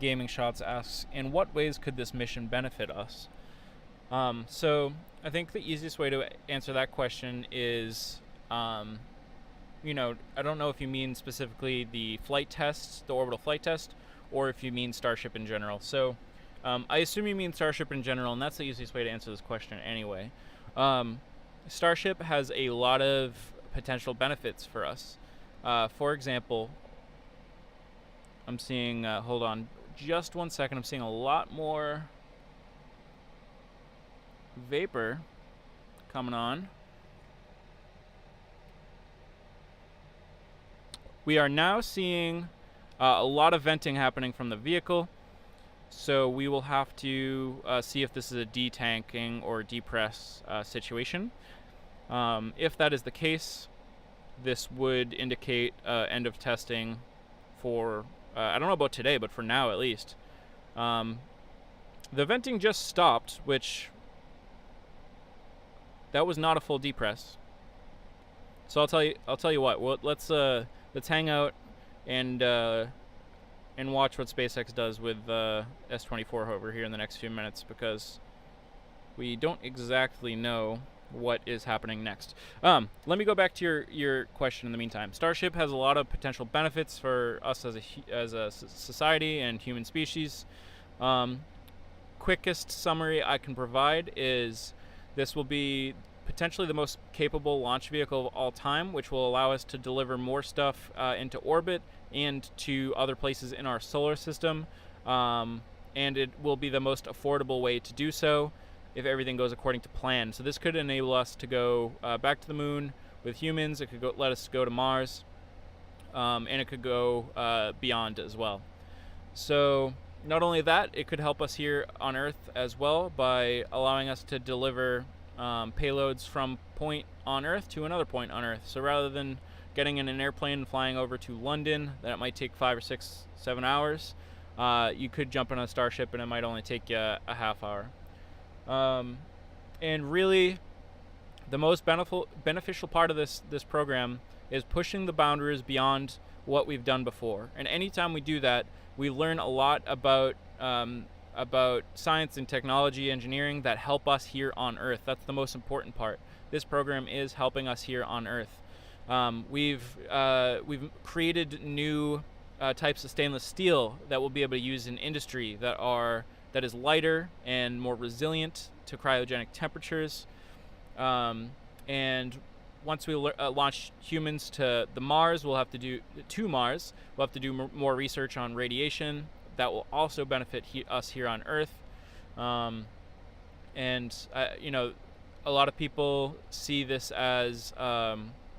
Gaming Shots asks, in what ways could this mission benefit us? So I think the easiest way to answer that question is, I don't know if you mean specifically the flight tests, the orbital flight test, or if you mean Starship in general. So I assume you mean Starship in general, and that's the easiest way to answer this question anyway. Starship has a lot of potential benefits for us. For example, I'm seeing, hold on just 1 second, I'm seeing a lot more vapor coming on. We are now seeing a lot of venting happening from the vehicle, so we will have to see if this is a detanking or depress situation. If that is the case, this would indicate end of testing for, I don't know about today, but for now at least. The venting just stopped, which that was not a full depress. So I'll tell you what. Well, let's hang out and watch what SpaceX does with S24 over here in the next few minutes, because we don't exactly know what is happening next. Let me go back to your question in the meantime. Starship has a lot of potential benefits for us as a society and human species. Quickest summary I can provide is this will be potentially the most capable launch vehicle of all time, which will allow us to deliver more stuff into orbit and to other places in our solar system. And it will be the most affordable way to do so if everything goes according to plan. So this could enable us to go back to the moon with humans. It could let us go to Mars, and it could go beyond as well. So not only that, it could help us here on Earth as well by allowing us to deliver payloads from point on Earth to another point on Earth. So rather than getting in an airplane and flying over to London, that might take 5 or 6, 7 hours, you could jump on a Starship and it might only take you a half hour. And really, the most beneficial part of this program is pushing the boundaries beyond what we've done before. And anytime we do that, we learn a lot about science and technology, engineering that help us here on Earth. That's the most important part. This program is helping us here on Earth. We've created new types of stainless steel that we'll be able to use in industry that is lighter and more resilient to cryogenic temperatures. And once we launch humans to the Mars, we'll have to do more research on radiation that will also benefit us here on Earth. And a lot of people see this as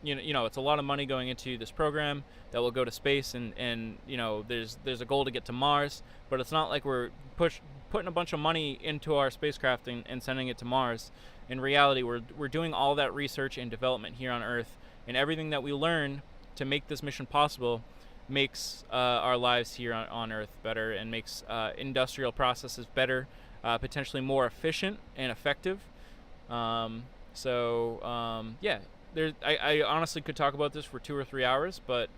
it's a lot of money going into this program that will go to space, and there's a goal to get to Mars, but it's not like we're putting a bunch of money into our spacecraft and sending it to Mars. In reality, we're doing all that research and development here on Earth, and everything that we learn to make this mission possible makes our lives here on Earth better, and makes industrial processes better, potentially more efficient and effective. I honestly could talk about this for 2 or 3 hours, but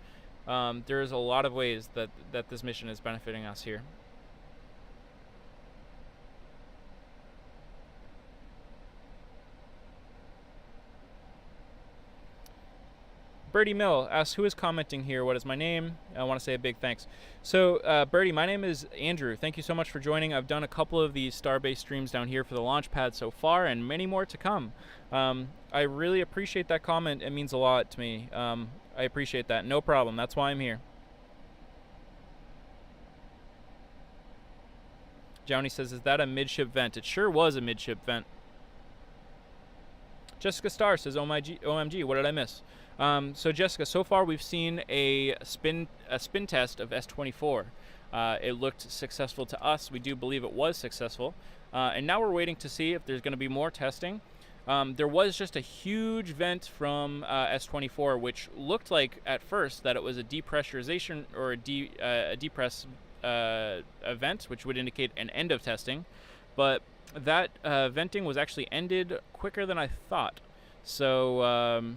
there's a lot of ways that this mission is benefiting us here. Birdie Mill asks, who is commenting here? What is my name? I want to say a big thanks. So, Birdie, my name is Andrew. Thank you so much for joining. I've done a couple of these Starbase streams down here for the launch pad so far, and many more to come. I really appreciate that comment. It means a lot to me. I appreciate that. No problem. That's why I'm here. Johnny says, is that a midship vent? It sure was a midship vent. Jessica Starr says, OMG, what did I miss? So Jessica, so far we've seen a spin test of S24. It looked successful to us. We do believe it was successful. And now we're waiting to see if there's going to be more testing. There was just a huge vent from S24, which looked like at first that it was a depressurization or a depress event, which would indicate an end of testing. But that venting was actually ended quicker than I thought. So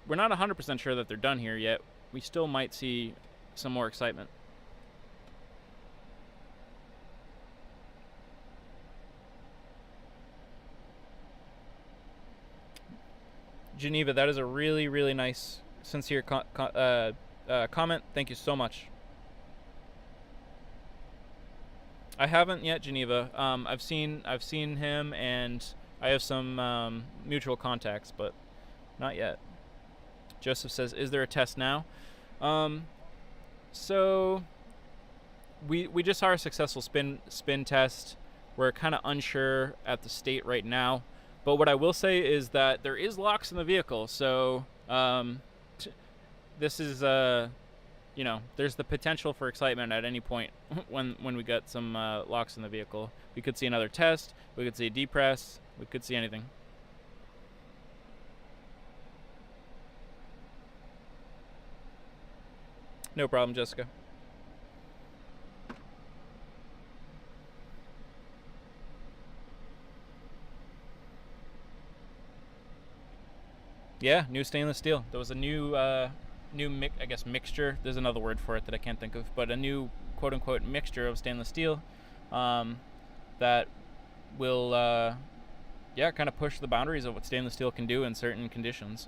we're not 100% sure that they're done here yet. We still might see some more excitement. Geneva, that is a really, really nice sincere comment. Thank you so much. I haven't yet, Geneva. I've seen him, and I have some mutual contacts, but not yet. Joseph says, "Is there a test now?" So we just saw our successful spin test. We're kind of unsure at the state right now, but what I will say is that there is locks in the vehicle. So this is there's the potential for excitement at any point when we got some locks in the vehicle. We could see another test. We could see a depress. We could see anything. No problem, Jessica. Yeah, new stainless steel. There was a new mixture. There's another word for it that I can't think of, but a new quote unquote mixture of stainless steel that will kind of push the boundaries of what stainless steel can do in certain conditions.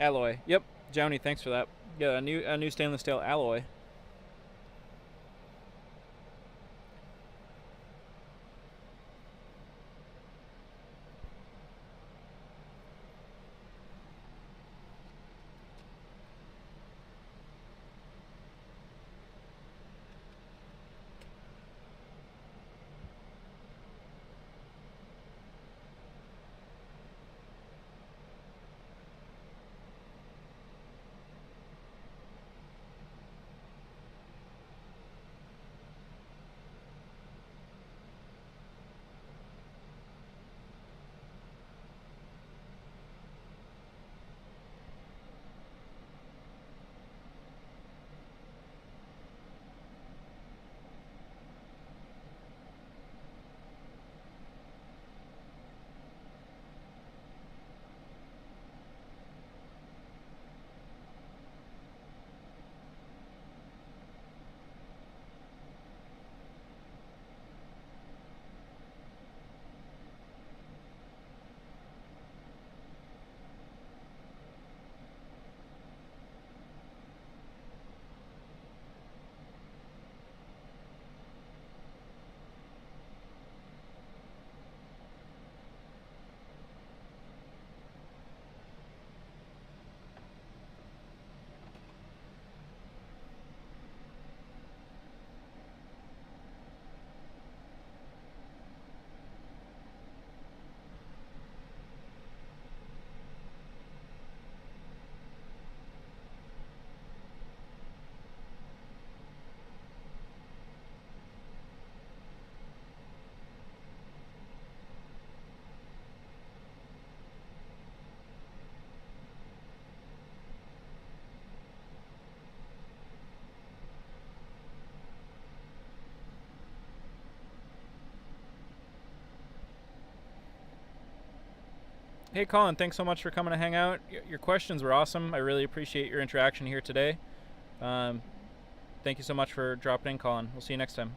Alloy. Yep, Johnny, thanks for that. Yeah, a new stainless steel alloy. Hey, Colin, thanks so much for coming to hang out. Your questions were awesome. I really appreciate your interaction here today. Thank you so much for dropping in, Colin. We'll see you next time.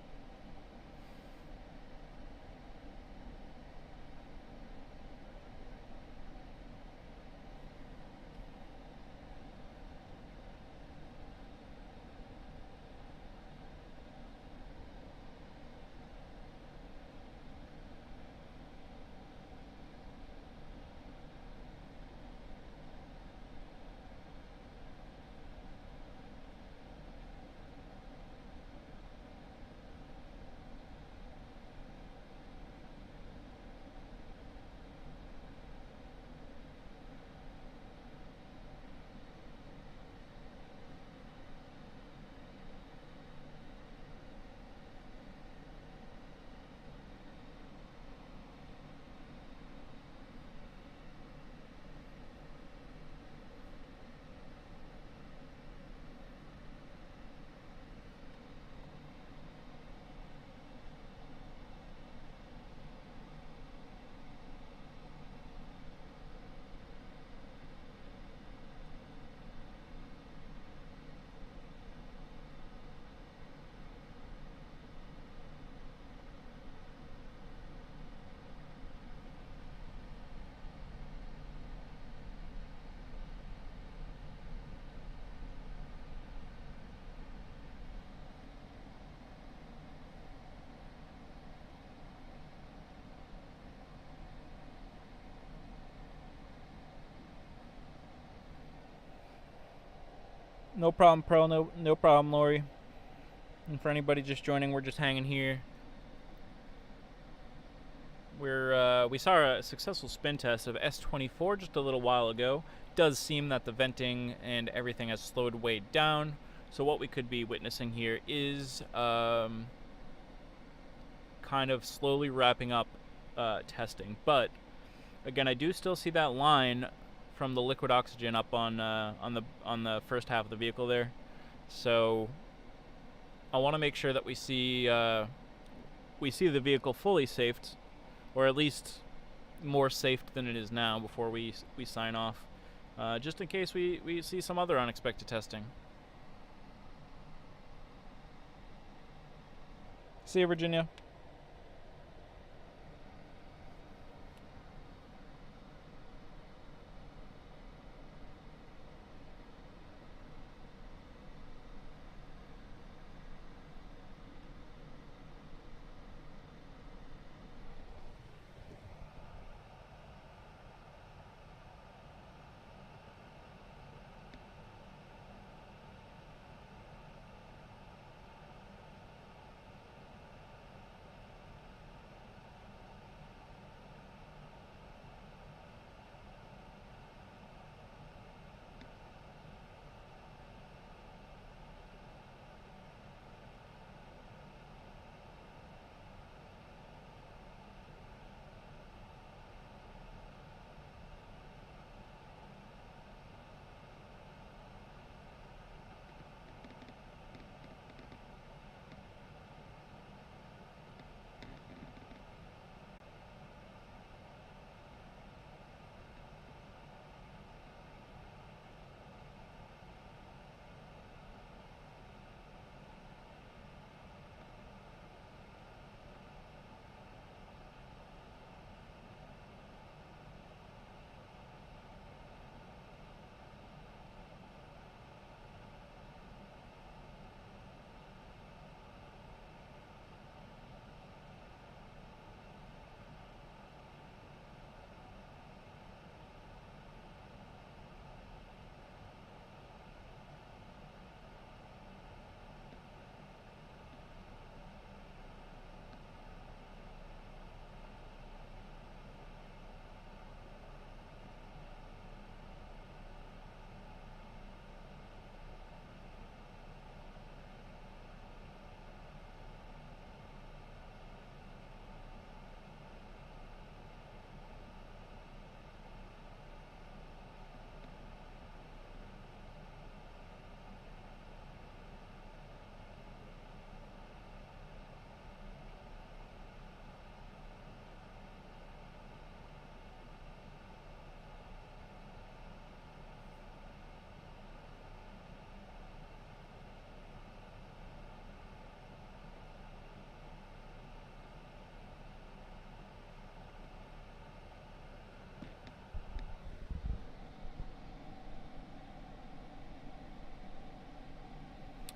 No problem, Pearl. No problem, Lori. And for anybody just joining, we're just hanging here. We saw a successful spin test of S24 just a little while ago. It does seem that the venting and everything has slowed way down. So what we could be witnessing here is kind of slowly wrapping up testing. But again, I do still see that line from the liquid oxygen up on the first half of the vehicle there. So I want to make sure that we see the vehicle fully safed, or at least more safe than it is now before we sign off, just in case we see some other unexpected testing. See you, Virginia.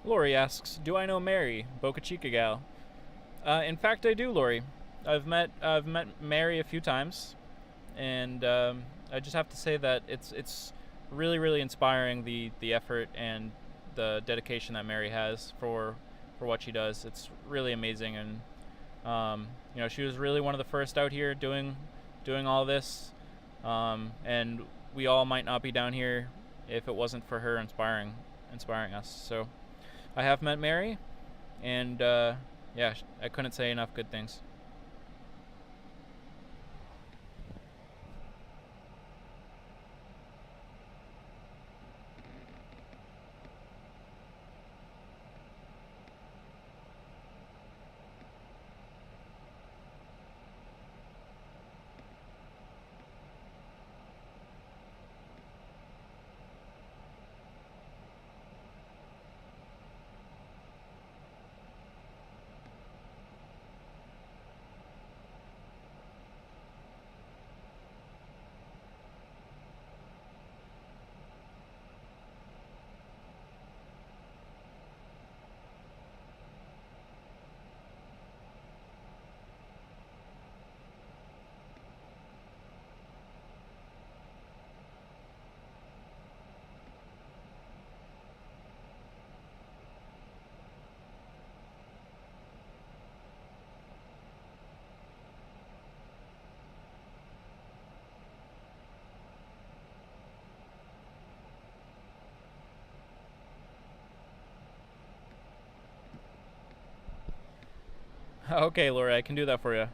Lori asks, "Do I know Mary, Boca Chica gal?" In fact, I do, Lori. I've met Mary a few times, and I just have to say that it's really inspiring, the effort and the dedication that Mary has for what she does. It's really amazing, and she was really one of the first out here doing all this, and we all might not be down here if it wasn't for her inspiring us. So I have met Mary, and yeah, I couldn't say enough good things. Okay, Lori, I can do that for you.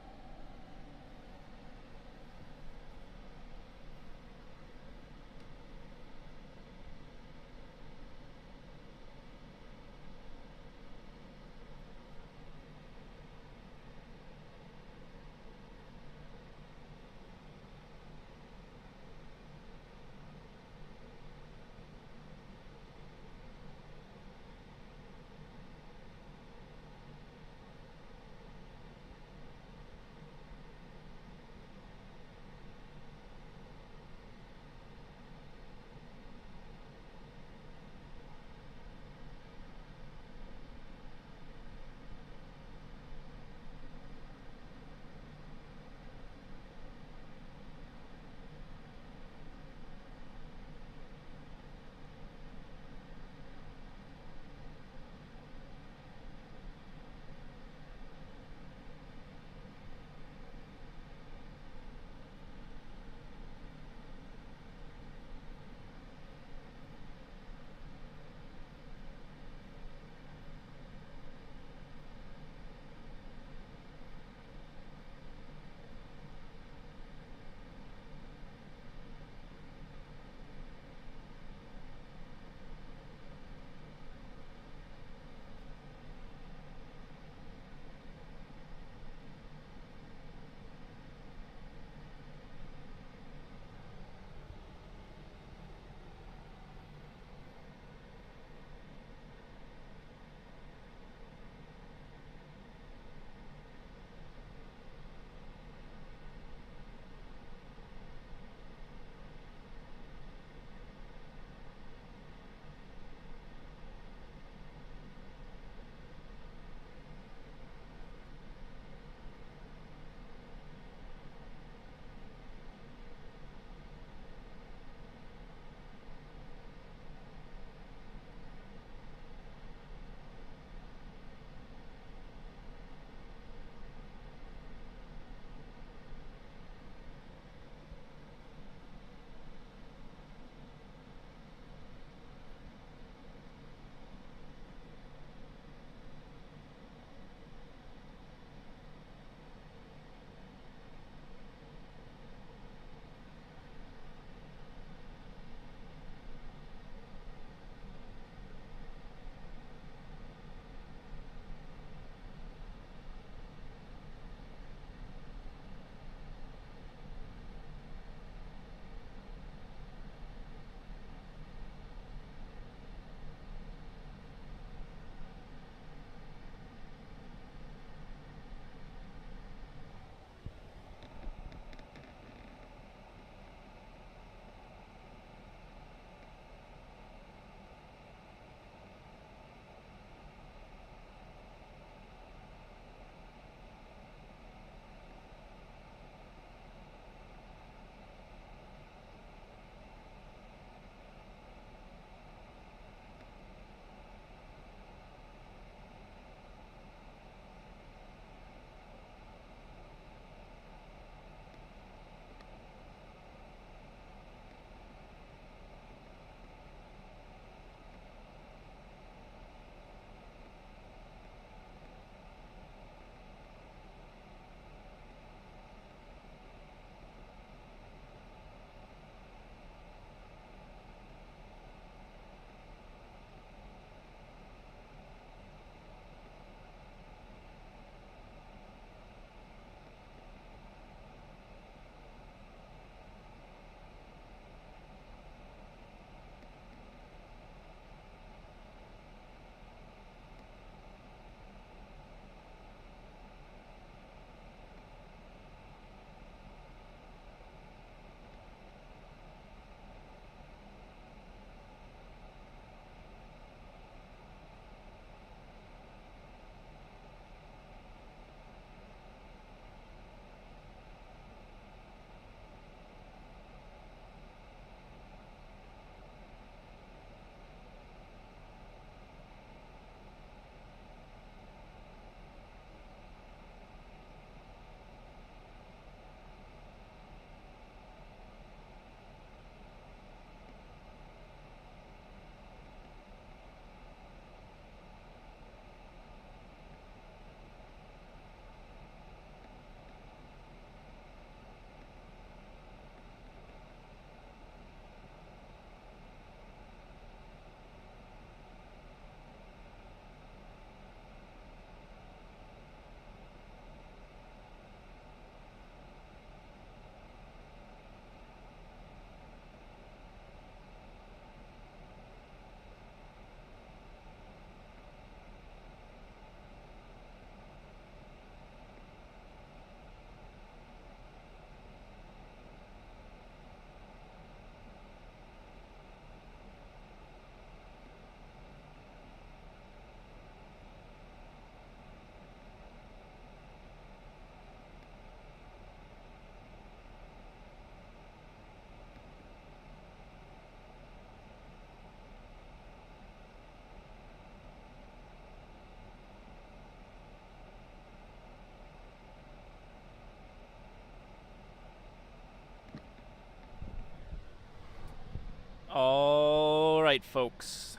right, folks.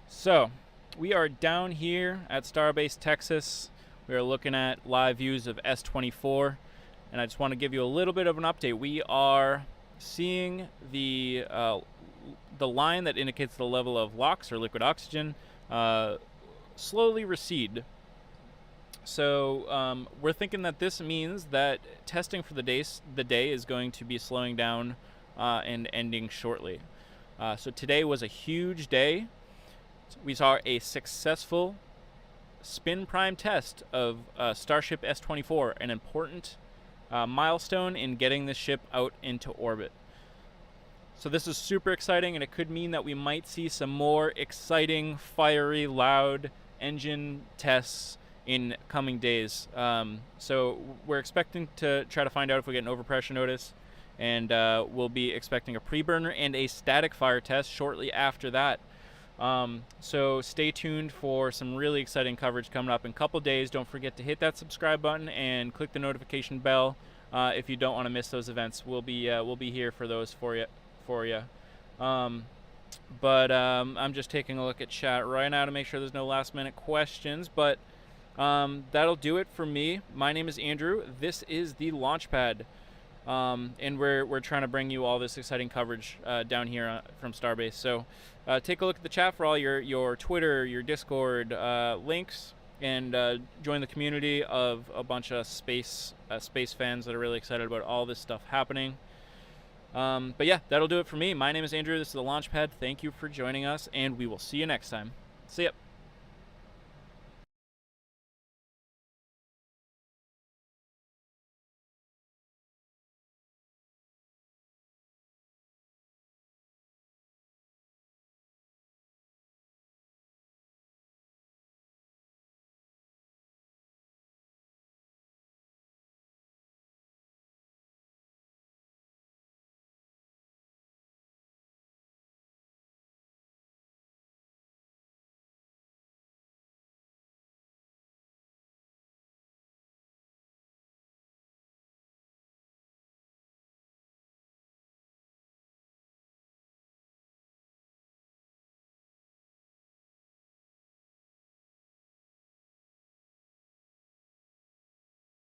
So, we are down here at Starbase, Texas. We are looking at live views of S24, and I just want to give you a little bit of an update. We are seeing the line that indicates the level of LOX, or liquid oxygen, slowly recede. So we're thinking that this means that testing for the day is going to be slowing down and ending shortly. So today was a huge day. We saw a successful spin prime test of Starship S24, an important milestone in getting this ship out into orbit. So this is super exciting, and it could mean that we might see some more exciting, fiery, loud engine tests in coming days. So we're expecting to try to find out if we get an overpressure notice, and we'll be expecting a pre-burner and a static fire test shortly after that. So stay tuned for some really exciting coverage coming up in a couple days. Don't forget to hit that subscribe button and click the notification bell if you don't want to miss those events. We'll be here for those for you. But I'm just taking a look at chat right now to make sure there's no last minute questions. But that'll do it for me. My name is Andrew. This is the Launchpad. And we're trying to bring you all this exciting coverage down here from Starbase. So take a look at the chat for all your Twitter, your Discord links, and join the community of a bunch of space fans that are really excited about all this stuff happening. But yeah, that'll do it for me. My name is Andrew. This is the Launchpad. Thank you for joining us, and we will see you next time. See ya.